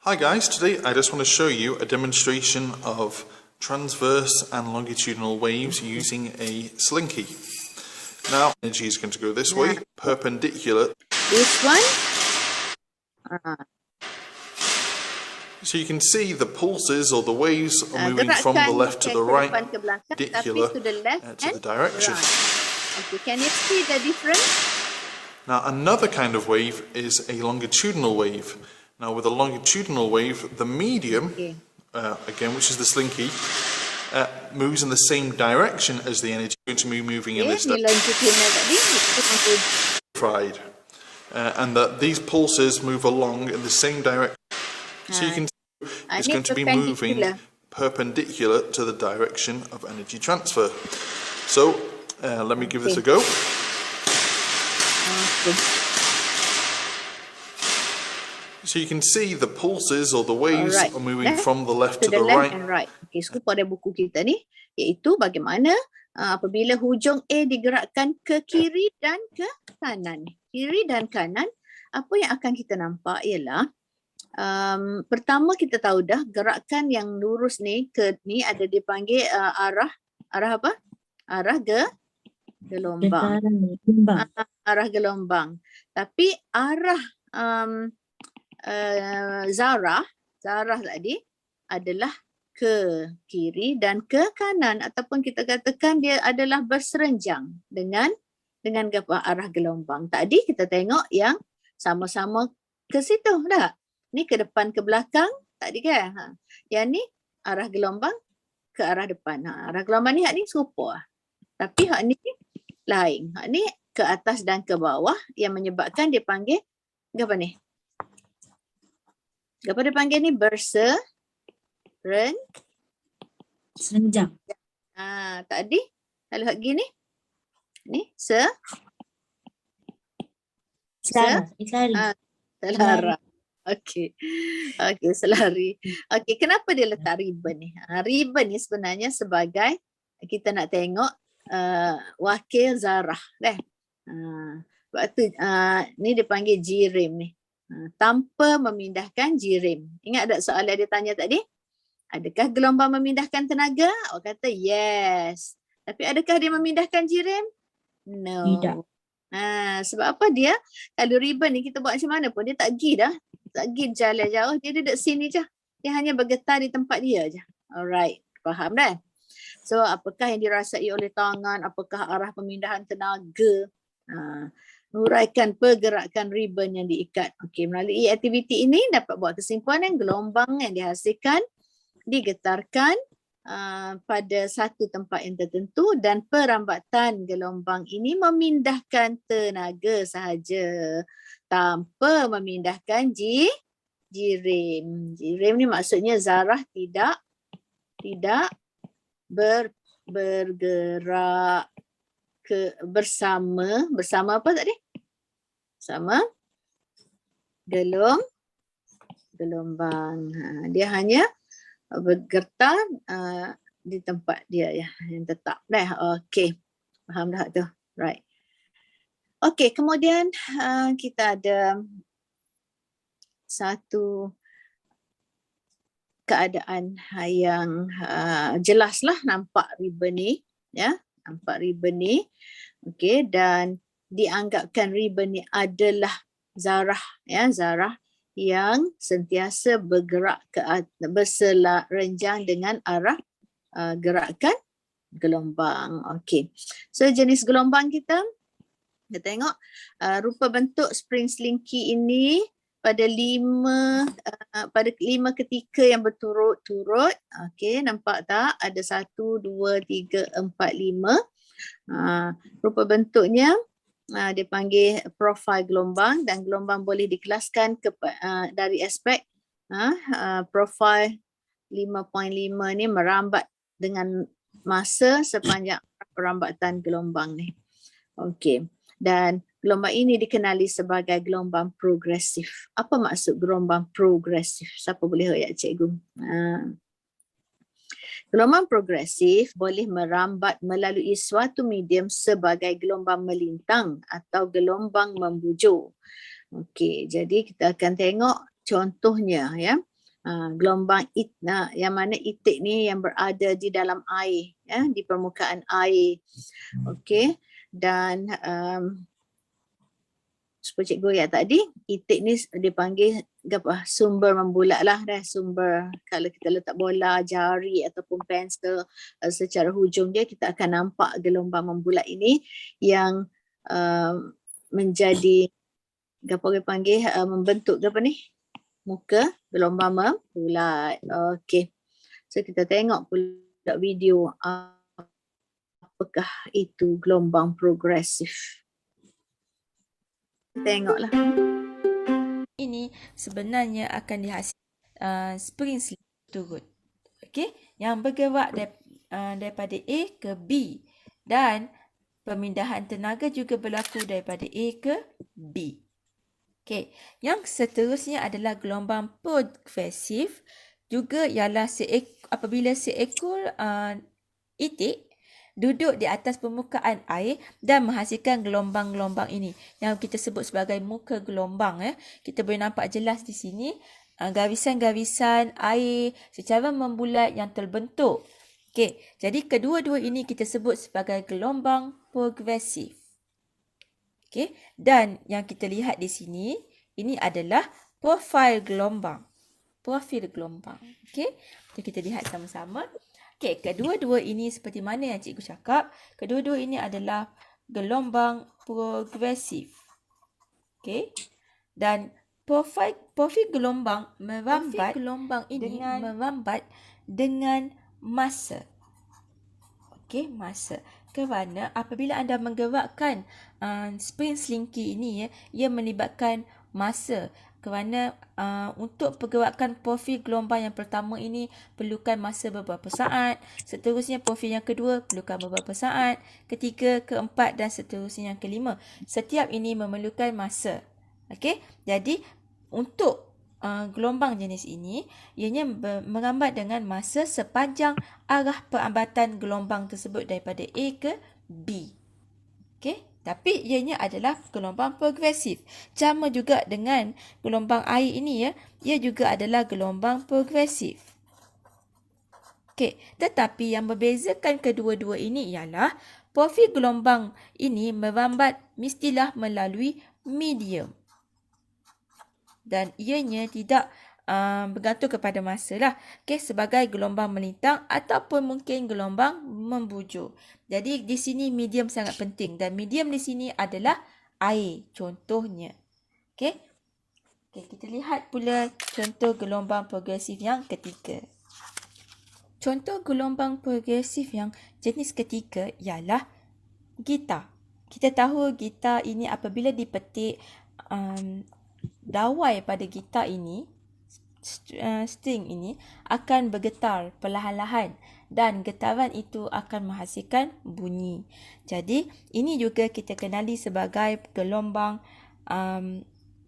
Speaker 5: Hi guys, today I just want to show you a demonstration of transverse and longitudinal waves using a slinky. Now, energy is going to go this way, perpendicular.
Speaker 1: This one.
Speaker 5: So you can see the pulses or the waves are moving from the left to the right, perpendicular
Speaker 1: to the left
Speaker 5: to the direction.
Speaker 1: Right. Okay, can you see the difference?
Speaker 5: Now, another kind of wave is a longitudinal wave. Now, with a longitudinal wave, the medium, again, which is the slinky, moves in the same direction as the energy. It's going to be moving in this direction. And that these pulses move along in the same direction. So you can see it's going to be moving perpendicular to the direction of energy transfer. So let me give this a go. So you can see the pulses or the waves are moving from the left to the right.
Speaker 1: And right. Okay, so pada buku kita ni, iaitu bagaimana apabila hujung A digerakkan ke kiri dan ke kanan. Kiri dan kanan, apa yang akan kita nampak ialah pertama kita tahu dah gerakan yang lurus ni ke ni ada dipanggil arah apa? Arah gelombang. Arah gelombang. Tapi arah zarah tadi adalah ke kiri dan ke kanan, ataupun kita katakan dia adalah berserenjang dengan arah gelombang. Tadi kita tengok yang sama-sama ke situ dah. Ni ke depan ke belakang tadi kan. Yang ni arah gelombang ke arah depan. Arah gelombang ni hak ni serupa. Tapi hak ni lain. Hak ni ke atas dan ke bawah yang menyebabkan dia panggil apa ni? Apa dia panggil ni?
Speaker 2: Serenjang.
Speaker 1: Tadi kalau hak gini ni selari. Okey. Okey, selari. Okey, kenapa dia letak ribbon ni? Ribbon ni sebenarnya sebagai kita nak tengok wakil zarah dah. Sebab tu ni dipanggil jirim ni. Tanpa memindahkan jirim. Ingat tak soalan dia tanya tadi? Adakah gelombang memindahkan tenaga? Awak kata yes. Tapi adakah dia memindahkan jirim? No.
Speaker 2: Tidak.
Speaker 1: Sebab apa dia? Kalau ribbon ni kita buat macam mana pun dia tak pergi dah. Tak pergi jalan jauh. Dia duduk sini je. Dia hanya bergetar di tempat dia je. Alright. Faham dah? So apakah yang dirasai oleh tangan? Apakah arah pemindahan tenaga? Huraikan pergerakan ribbon yang diikat. Okey, melalui aktiviti ini dapat buat kesimpulan gelombang yang dihasilkan digetarkan pada satu tempat yang tertentu dan perambatan gelombang ini memindahkan tenaga sahaja tanpa memindahkan jirim. Jirim ni maksudnya zarah tidak bergerak bersama apa tadi? Sama gelombang. Dia hanya bergetar di tempat dia ya, yang tetap dah. Okey. Faham dah tu. Right. Okey, kemudian kita ada satu keadaan yang jelaslah nampak ribbon ni ya. Nampak ribbon ni. Okey, dan dianggapkan ribbon ni adalah zarah ya, zarah yang sentiasa bergerak berserenjang dengan arah gerakan gelombang. Okey. So jenis gelombang kita Kita tengok rupa bentuk spring slinky ini pada lima ketika yang berturut-turut. Okey, nampak tak? Ada 1, 2, 3, 4, 5. Rupa bentuknya dia panggil profil gelombang, dan gelombang boleh dikelaskan dari aspek profil 5.5 ni merambat dengan masa sepanjang perambatan gelombang ni. Okey. Dan gelombang ini dikenali sebagai gelombang progresif. Apa maksud gelombang progresif? Siapa boleh ayat cikgu? Gelombang progresif boleh merambat melalui suatu medium sebagai gelombang melintang atau gelombang membujur. Okey, jadi kita akan tengok contohnya ya. Gelombang yang mana itik ni yang berada di dalam air ya, di permukaan air. Okey, dan seperti cikgu ayat tadi, itik ni dipanggil sumber membulat lah, sumber kalau kita letak bola, jari ataupun pensel secara hujung dia, kita akan nampak gelombang membulat ini yang menjadi membentuk muka gelombang membulat. Okey. So kita tengok pula video apakah itu gelombang progresif. Tengoklah.
Speaker 6: Ini sebenarnya akan dihasilkan spring slinky turut. Okey, yang bergerak daripada A ke B, dan pemindahan tenaga juga berlaku daripada A ke B. Okey, yang seterusnya adalah gelombang progresif, juga ialah apabila seekor itik duduk di atas permukaan air dan menghasilkan gelombang-gelombang ini yang kita sebut sebagai muka gelombang. Kita boleh nampak jelas di sini garisan-garisan air secara membulat yang terbentuk. Okey, jadi kedua-dua ini kita sebut sebagai gelombang progresif. Okey, dan yang kita lihat di sini, ini adalah profil gelombang. Profil gelombang. Okey, jadi kita lihat sama-sama. Okey, kedua-dua ini seperti mana yang cikgu cakap, kedua-dua ini adalah gelombang progresif. Okey, dan profil gelombang merambat dengan masa. Okey, masa. Kerana apabila anda menggerakkan spring slinky ini, ia melibatkan masa. Kerana untuk pergerakan profil gelombang yang pertama ini perlukan masa beberapa saat. Seterusnya profil yang kedua perlukan beberapa saat. Ketiga, keempat dan seterusnya yang kelima. Setiap ini memerlukan masa. Okey, jadi untuk gelombang jenis ini, ianya merambat dengan masa sepanjang arah perambatan gelombang tersebut daripada A ke B. Okey, tapi ianya adalah gelombang progresif. Sama juga dengan gelombang air ini ia juga adalah gelombang progresif. Okey, tetapi yang membezakan kedua-dua ini ialah profil gelombang ini merambat mestilah melalui medium. Dan ianya tidak bergantung kepada masa lah. Okay, sebagai gelombang melintang ataupun mungkin gelombang membujur. Jadi di sini medium sangat penting, dan medium di sini adalah air contohnya. Okay, kita lihat pula contoh gelombang progresif yang ketiga. Contoh gelombang progresif yang jenis ketiga ialah gitar. Kita tahu gitar ini apabila dipetik, dawai pada gitar ini, string ini akan bergetar perlahan-lahan dan getaran itu akan menghasilkan bunyi. Jadi ini juga kita kenali sebagai gelombang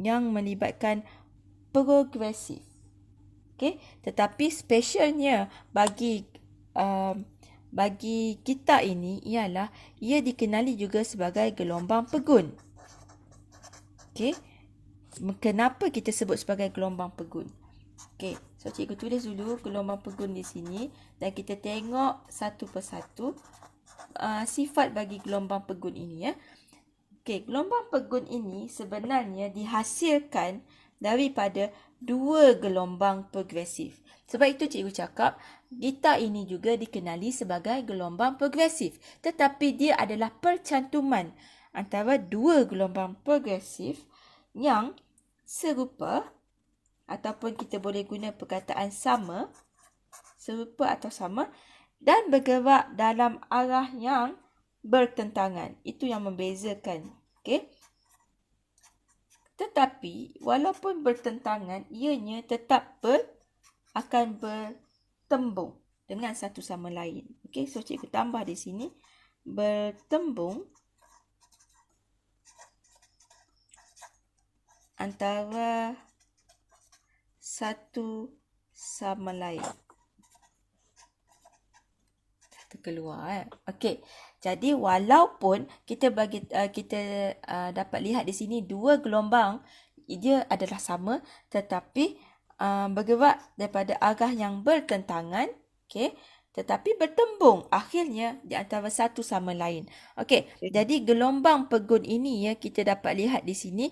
Speaker 6: yang melibatkan progresif. Okay? Tetapi spesialnya bagi gitar ini ialah ia dikenali juga sebagai gelombang pegun. Okay? Kenapa kita sebut sebagai gelombang pegun? Okey, so cikgu tulis dulu gelombang pegun di sini dan kita tengok satu persatu sifat bagi gelombang pegun ini ya. Okey, gelombang pegun ini sebenarnya dihasilkan daripada dua gelombang progresif. Sebab itu cikgu cakap gitar ini juga dikenali sebagai gelombang progresif, tetapi dia adalah percantuman antara dua gelombang progresif yang serupa ataupun kita boleh guna perkataan sama, serupa atau sama dan bergerak dalam arah yang bertentangan. Itu yang membezakan. Okey. Tetapi walaupun bertentangan, ianya tetap akan bertembung dengan satu sama lain. Okey, so cikgu tambah di sini bertembung antara satu sama lain. Satu keluar. Okey. Jadi walaupun kita dapat lihat di sini dua gelombang dia adalah sama tetapi bergerak daripada arah yang bertentangan, okey, tetapi bertembung akhirnya di antara satu sama lain. Okey, jadi gelombang pegun ini ya kita dapat lihat di sini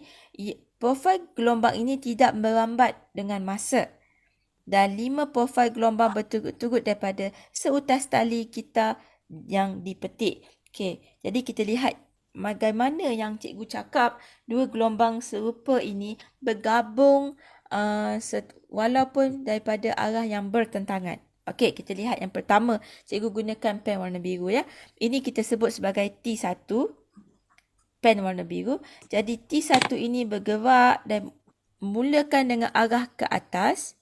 Speaker 6: profil gelombang ini tidak merambat dengan masa. Dan 5 profil gelombang berturut-turut daripada seutas tali kita yang dipetik. Okey, jadi kita lihat bagaimana yang cikgu cakap dua gelombang serupa ini bergabung walaupun daripada arah yang bertentangan. Okey, kita lihat yang pertama, cikgu gunakan pen warna biru ya. Ini kita sebut sebagai T1, pen warna biru. Jadi T1 ini bergerak dan mulakan dengan arah ke atas.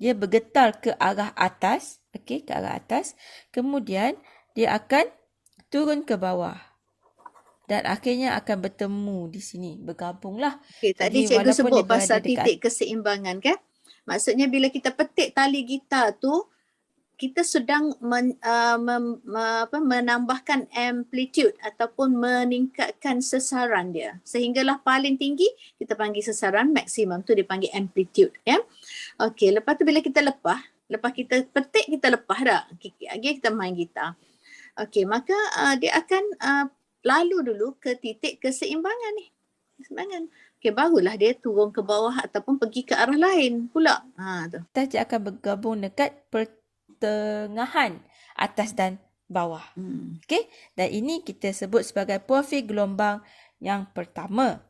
Speaker 6: Dia bergetar ke arah atas. Okey, ke arah atas. Kemudian dia akan turun ke bawah. Dan akhirnya akan bertemu di sini. Bergabunglah.
Speaker 1: Okay, tadi cikgu sebut pasal titik keseimbangan kan? Maksudnya bila kita petik tali gitar tu, kita sedang menambahkan amplitude ataupun meningkatkan sesaran dia. Sehinggalah paling tinggi, kita panggil sesaran, maksimum tu dipanggil amplitude. Ya? Okey, lepas tu bila kita lepas kita petik, kita lepas dah. Lagi kita main gitar. Okey, maka dia akan lalu dulu ke titik keseimbangan ni. Keseimbangan. Okey, barulah dia turun ke bawah ataupun pergi ke arah lain pula. Tu.
Speaker 6: Dia akan bergabung dekat pertengahan atas dan bawah. Okey, dan ini kita sebut sebagai profil gelombang yang pertama.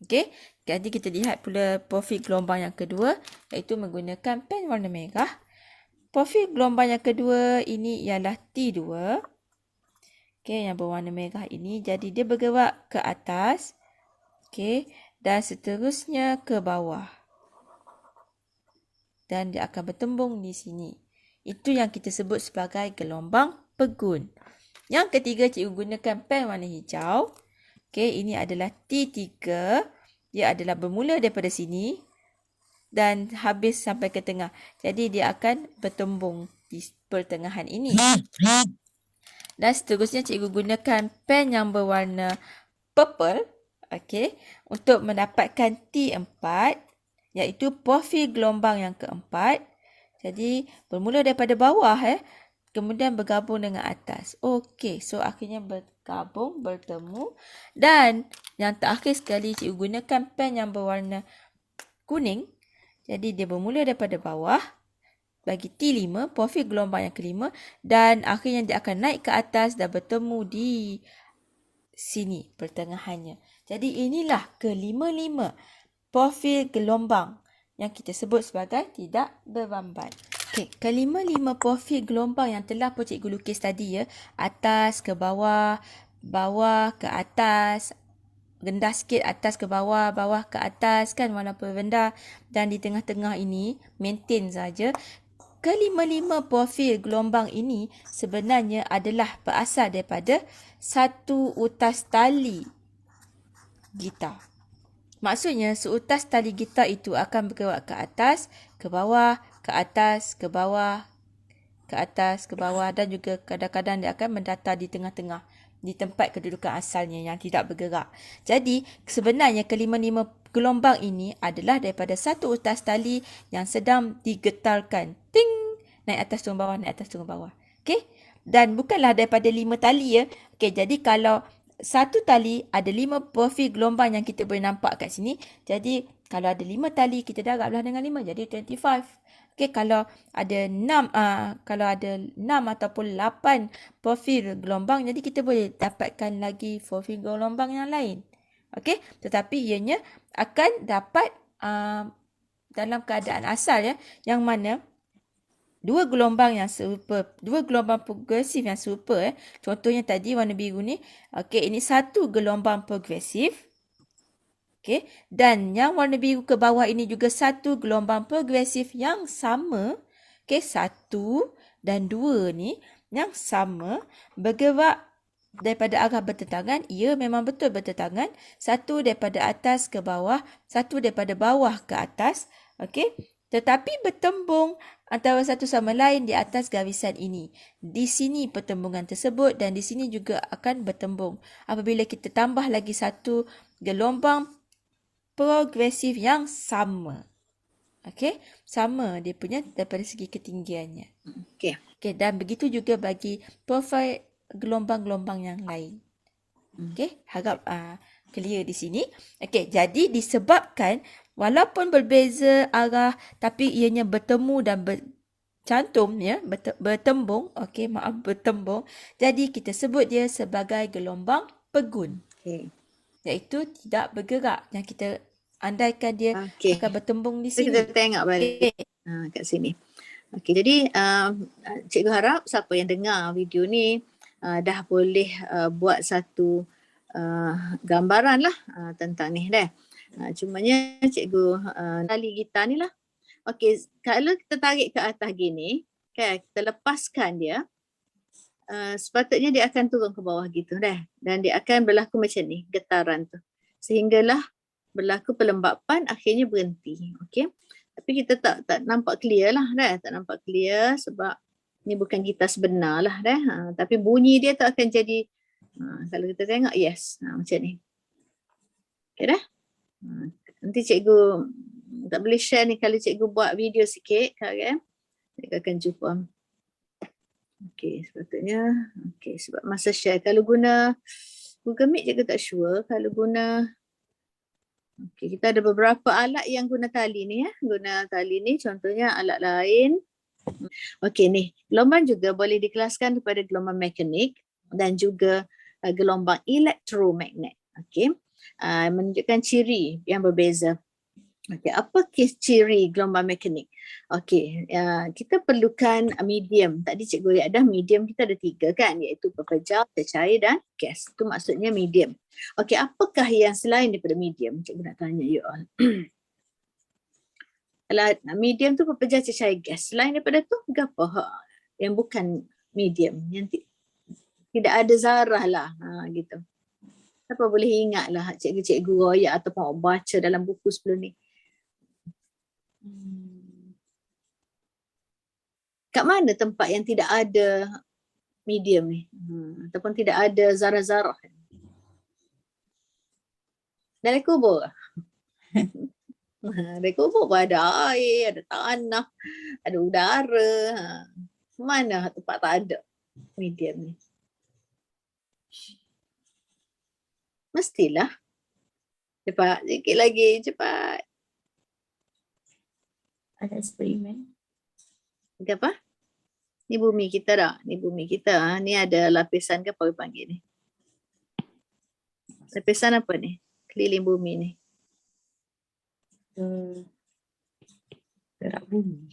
Speaker 6: Okey, jadi kita lihat pula profil gelombang yang kedua iaitu menggunakan pen warna merah. Profil gelombang yang kedua ini ialah T2. Okey, yang berwarna merah ini. Jadi dia bergerak ke atas. Okey, dan seterusnya ke bawah. Dan dia akan bertembung di sini. Itu yang kita sebut sebagai gelombang pegun. Yang ketiga, cikgu gunakan pen warna hijau. Okey, ini adalah T3. Dia adalah bermula daripada sini dan habis sampai ke tengah. Jadi dia akan bertembung di pertengahan ini. Dan seterusnya cikgu gunakan pen yang berwarna purple, okey, untuk mendapatkan T4 iaitu profil gelombang yang keempat. Jadi bermula daripada bawah kemudian bergabung dengan atas. Okey, so akhirnya bergabung, bertemu. Dan yang terakhir sekali cikgu gunakan pen yang berwarna kuning. Jadi dia bermula daripada bawah bagi T5, profil gelombang yang kelima, dan akhirnya dia akan naik ke atas dan bertemu di sini pertengahannya. Jadi inilah kelima-lima profil gelombang yang kita sebut sebagai tidak berambat. Okey, kelima-lima profil gelombang yang telah pun cikgu lukis tadi ya, atas ke bawah, bawah ke atas, rendah sikit atas ke bawah, bawah ke atas kan walaupun rendah, dan di tengah-tengah ini maintain saja. Kelima-lima profil gelombang ini sebenarnya adalah berasal daripada satu utas tali gitar. Maksudnya seutas tali gitar itu akan bergerak ke atas, ke bawah, ke atas, ke bawah, ke atas, ke bawah, dan juga kadang-kadang dia akan mendatar di tengah-tengah di tempat kedudukan asalnya yang tidak bergerak. Jadi sebenarnya kelima-lima gelombang ini adalah daripada satu utas tali yang sedang digetarkan. Ting! Naik atas turun bawah, naik atas turun bawah. Okey? Dan bukanlah daripada 5 tali ya. Okey, jadi kalau satu tali ada 5 profil gelombang yang kita boleh nampak kat sini. Jadi kalau ada 5 tali, kita darablah dengan 5 jadi 25. Okey, kalau ada 6 ataupun 8 profil gelombang, jadi kita boleh dapatkan lagi profil gelombang yang lain. Okey, tetapi ianya akan dapat dalam keadaan asal ya, yang mana dua gelombang progresif yang serupa. Contohnya tadi warna biru ni. Okey, ini satu gelombang progresif. Okey, dan yang warna biru ke bawah ini juga satu gelombang progresif yang sama. Okey, 1 dan 2 ni yang sama bergerak daripada arah bertentangan. Ya, memang betul bertentangan. Satu daripada atas ke bawah, satu daripada bawah ke atas. Okey, tetapi bertembung antara satu sama lain di atas garisan ini. Di sini pertembungan tersebut dan di sini juga akan bertembung apabila kita tambah lagi satu gelombang progresif yang sama. Okey, sama dia punya daripada segi ketinggiannya.
Speaker 1: Okey.
Speaker 6: Okey, dan begitu juga bagi profil gelombang-gelombang yang lain. Okey, harap clear di sini. Okey, jadi disebabkan walaupun berbeza arah tapi ianya bertemu dan bercantum ya, bertembung. Okey, maaf, bertembung. Jadi kita sebut dia sebagai gelombang pegun.
Speaker 1: Okey.
Speaker 6: Iaitu tidak bergerak. Yang kita andaikan dia
Speaker 1: Okey.
Speaker 6: akan bertembung di
Speaker 1: So,
Speaker 6: sini.
Speaker 1: kita tengok balik kat sini. Okey, jadi cikgu harap siapa yang dengar video ni dah boleh buat satu gambaran lah tentang ni dah. Cumanya cikgu tali gitar ni lah. Okey, kalau kita tarik ke atas gini, kan, kita lepaskan dia, sepatutnya dia akan turun ke bawah gitu dah. Dan dia akan berlaku macam ni, getaran tu. Sehinggalah berlaku pelembapan, akhirnya berhenti. Okey. Tapi kita tak nampak clear lah dah. Tak nampak clear sebab ni bukan gitar sebenar lah dah. Tapi bunyi dia tu akan jadi, kalau kita tengok, yes. Macam ni. Okey dah. Nanti cikgu tak boleh share ni kalau cikgu buat video sikit. Kan? Cikgu akan jumpa. Okey, sepatutnya. Okey, sebab masa share. Kalau guna Google Meet cikgu tak sure. Kalau guna, okey, kita ada beberapa alat yang guna tali ni ya. Guna tali ni contohnya alat lain. Okey ni, gelombang juga boleh dikelaskan kepada gelombang mekanik dan juga gelombang elektromagnet. Okey. Menunjukkan ciri yang berbeza. Okey, apa ciri gelombang mekanik? Okey, kita perlukan medium. Tadi cikgu lihat dah medium kita ada 3 kan, iaitu pekerja, cecair dan gas. Itu maksudnya medium. Okey, apakah yang selain daripada medium? Cikgu nak tanya you all. Kalau medium tu pekerja, cecair, gas. Selain daripada tu, apa yang bukan medium? Yang tidak ada zarah lah. Gitu. Siapa boleh ingat lah cikgu-cikgu royak ataupun baca dalam buku sebelum ni. Kat mana tempat yang tidak ada medium ni? Ataupun tidak ada zarah-zarah? Dalam kubur? Dalam kubur pun ada air, ada tanah, ada udara. Mana tempat tak ada medium ni? Mestilah. Cepat, sikit lagi, cepat.
Speaker 2: Ada eksperimen.
Speaker 1: Ni apa? Ni bumi kita dah. Ni bumi kita. Ni ada lapisan ke apa panggil ni? Lapisan apa ni? Keliling bumi ni.
Speaker 2: Gerak bumi.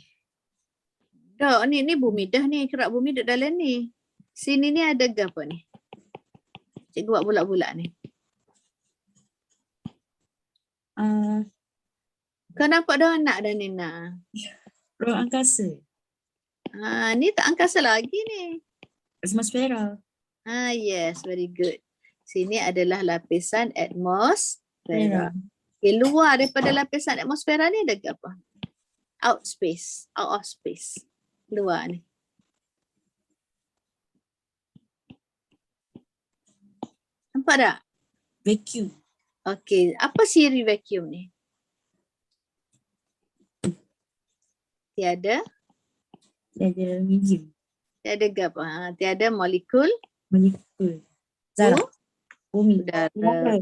Speaker 1: Dah, ni bumi dah ni. Kerak bumi duduk dalam ni. Sini ni ada ke apa ni? Cikgu buat bulat-bulat ni. Kau nampak dah anak dah ni nak?
Speaker 2: Ruang angkasa.
Speaker 1: Ni tak angkasa lagi ni.
Speaker 2: Atmosfera.
Speaker 1: Yes, very good. Sini adalah lapisan atmosfera. Okay, luar daripada lapisan atmosfera ni ada ke apa? Out of space. Luar ni. Nampak tak?
Speaker 2: Vacuum.
Speaker 1: Okey, apa ciri vacuum ni? Tiada
Speaker 2: medium.
Speaker 1: Tiada apa? Tiada molekul
Speaker 2: Molekul. Zarah. Bumi.
Speaker 1: udara.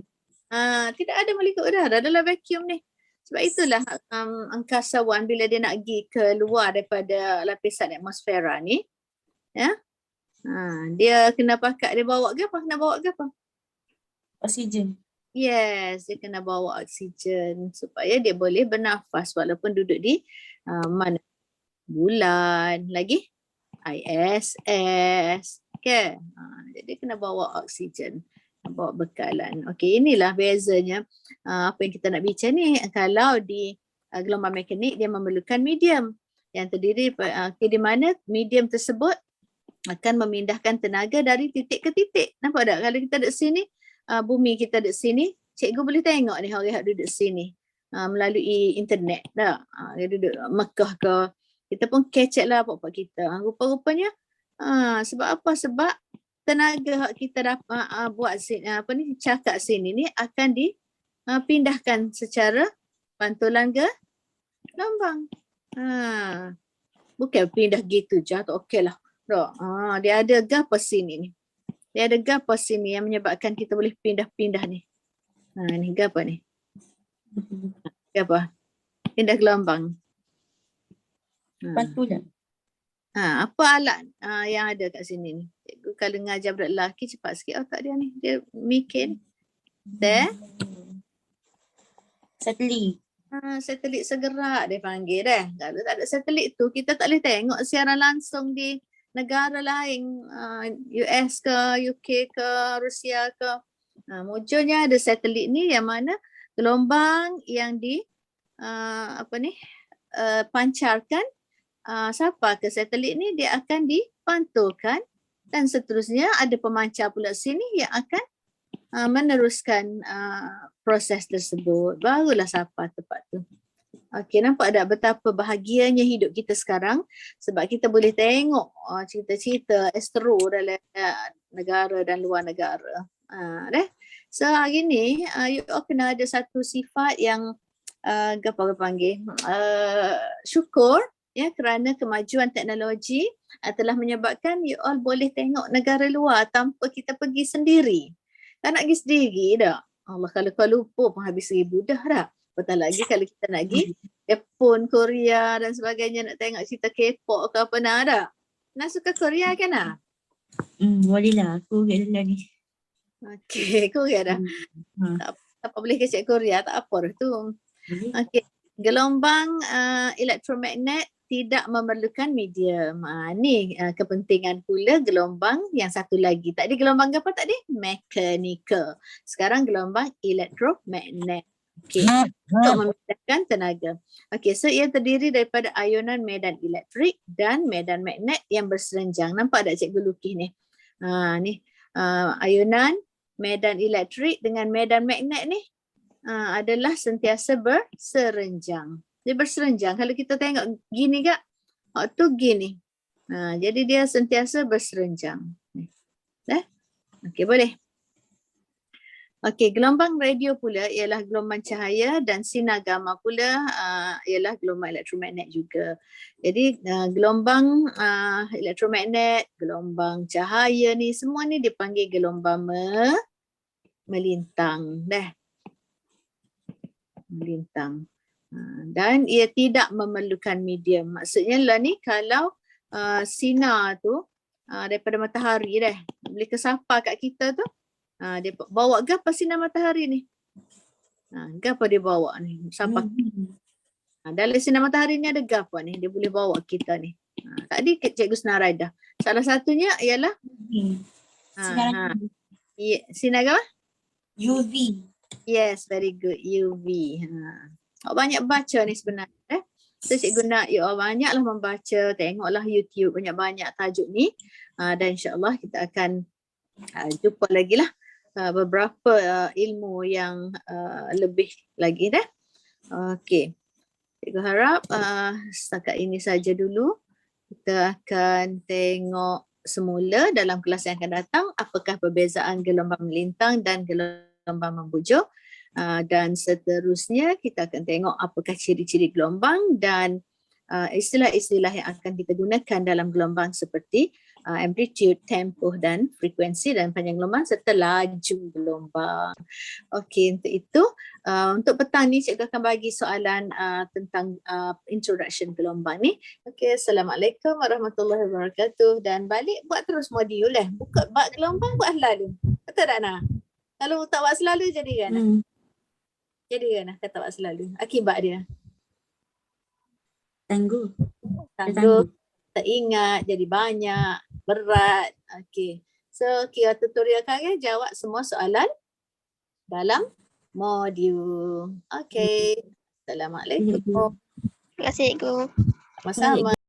Speaker 1: Tidak ada molekul udara dalam vacuum ni. Sebab itulah angkasawan bila dia nak pergi keluar daripada lapisan atmosfera ni, ya, dia kena pakai, dia bawa ke apa? Kena bawa ke apa?
Speaker 2: Oksigen.
Speaker 1: Yes, dia kena bawa oksigen supaya dia boleh bernafas walaupun duduk di mana? Bulan, lagi ISS, okay? Jadi kena bawa oksigen, bawa bekalan. Okey, inilah bezanya apa yang kita nak bincang ni. Kalau di gelombang mekanik dia memerlukan medium yang terdiri di mana medium tersebut akan memindahkan tenaga dari titik ke titik. Nampak tak? Kalau kita duduk sini, bumi kita duduk sini, cikgu boleh tengok ni orang yang duduk sini melalui internet. Tak? Dia duduk Mekah ke, kita pun kecek lah apa-apa kita. Rupa-rupanya sebab apa? Sebab tenaga kita dapat buat sini, cakap sini ni akan dipindahkan secara pantulan ke gelombang. Bukan pindah gitu je, tak okey lah. Dia ada gapas sini ni. Dia ada gapas sini yang menyebabkan kita boleh pindah-pindah ni. Ni gapa ni? Gapa? Pindah gelombang.
Speaker 2: Pantulan.
Speaker 1: Apa alat yang ada kat sini ni? Cikgu kalau ngajar budak lelaki cepat sikit otak dia ni. Dia mikir ni.
Speaker 2: Satelit.
Speaker 1: Satelit segerak dia panggil dah. Kalau tak ada satelit tu kita tak boleh tengok siaran langsung di negara lain, US ke, UK ke, Rusia ke. Munculnya ada satelit ni yang mana gelombang yang pancarkan siapa ke satelit ni dia akan dipantulkan dan seterusnya ada pemancar pula sini yang akan meneruskan proses tersebut. Barulah siapa tepat tu. Okey, nampak tak betapa bahagianya hidup kita sekarang sebab kita boleh tengok cerita-cerita astro dalam negara dan luar negara. So hari ni you all kena ada satu sifat yang apa panggil syukur ya kerana kemajuan teknologi telah menyebabkan you all boleh tengok negara luar tanpa kita pergi sendiri. Tak nak pergi sendiri dah. Allah kalau kau lupa pun habis 1000 dah dah. Betul lagi kalau kita nak pergi Jepun, Korea dan sebagainya nak tengok cerita K-pop ke apa nak ada. Nak suka Korea kan nak?
Speaker 2: Boleh lah. Aku kat dalam ni.
Speaker 1: Okey, Korea dah. Tak apa boleh kecek Korea, tak apa dah tu. Okey, gelombang elektromagnet tidak memerlukan medium. Ni kepentingan pula gelombang yang satu lagi. Tadi gelombang apa tadi? Mechanical. Sekarang gelombang elektromagnet. Okey, untuk memindahkan tenaga. Okey, so ia terdiri daripada ayonan medan elektrik dan medan magnet yang berserenjang. Nampak tak cikgu lukis ni? Ni ayonan medan elektrik dengan medan magnet ni adalah sentiasa berserenjang. Dia berserenjang. Kalau kita tengok gini kak, waktu gini. Jadi dia sentiasa berserenjang. Okey, boleh. Okey, gelombang radio pula ialah gelombang cahaya dan sinar gamma pula ialah gelombang elektromagnet juga. Jadi gelombang elektromagnet, gelombang cahaya ni semua ni dipanggil gelombang melintang. Melintang. Dan ia tidak memerlukan medium. Maksudnya lah ni kalau sinar tu daripada matahari boleh kesapa kat kita tu. Dia bawa gapa sinar matahari ni? Gapa dia bawa ni? Sampai dalam sinar matahari ni ada gapa ni? Dia boleh bawa kita ni. Tadi cikgu senarai dah. Salah satunya ialah sinar apa?
Speaker 2: UV.
Speaker 1: Yes, very good. UV. Banyak baca ni sebenarnya. So cikgu nak you all banyaklah membaca, tengoklah YouTube banyak-banyak tajuk ni. Dan insyaAllah kita akan jumpa lagi lah beberapa ilmu yang lebih lagi dah. Okey. Cikgu harap setakat ini saja dulu. Kita akan tengok semula dalam kelas yang akan datang apakah perbezaan gelombang melintang dan gelombang membujur. Dan seterusnya kita akan tengok apakah ciri-ciri gelombang dan istilah-istilah yang akan kita gunakan dalam gelombang seperti amplitude, tempoh dan frekuensi dan panjang gelombang serta laju gelombang. Okey, untuk itu untuk petang ni cikgu akan bagi soalan tentang introduction gelombang ni. Okey, Assalamualaikum warahmatullahi wabarakatuh dan balik buat terus modul buka bab gelombang buat selalu. Betul tak Nah? Kalau tak buat selalu jadi kan? Jadi kan kata buat selalu. Akibat dia.
Speaker 2: Tangguh.
Speaker 1: Tangguh, tak ingat, jadi banyak, berat. Okey. So, kira tutorial kalian jawab semua soalan dalam modul. Okey. Assalamualaikum.
Speaker 4: Terima kasih, Cikgu.
Speaker 1: Sama-sama.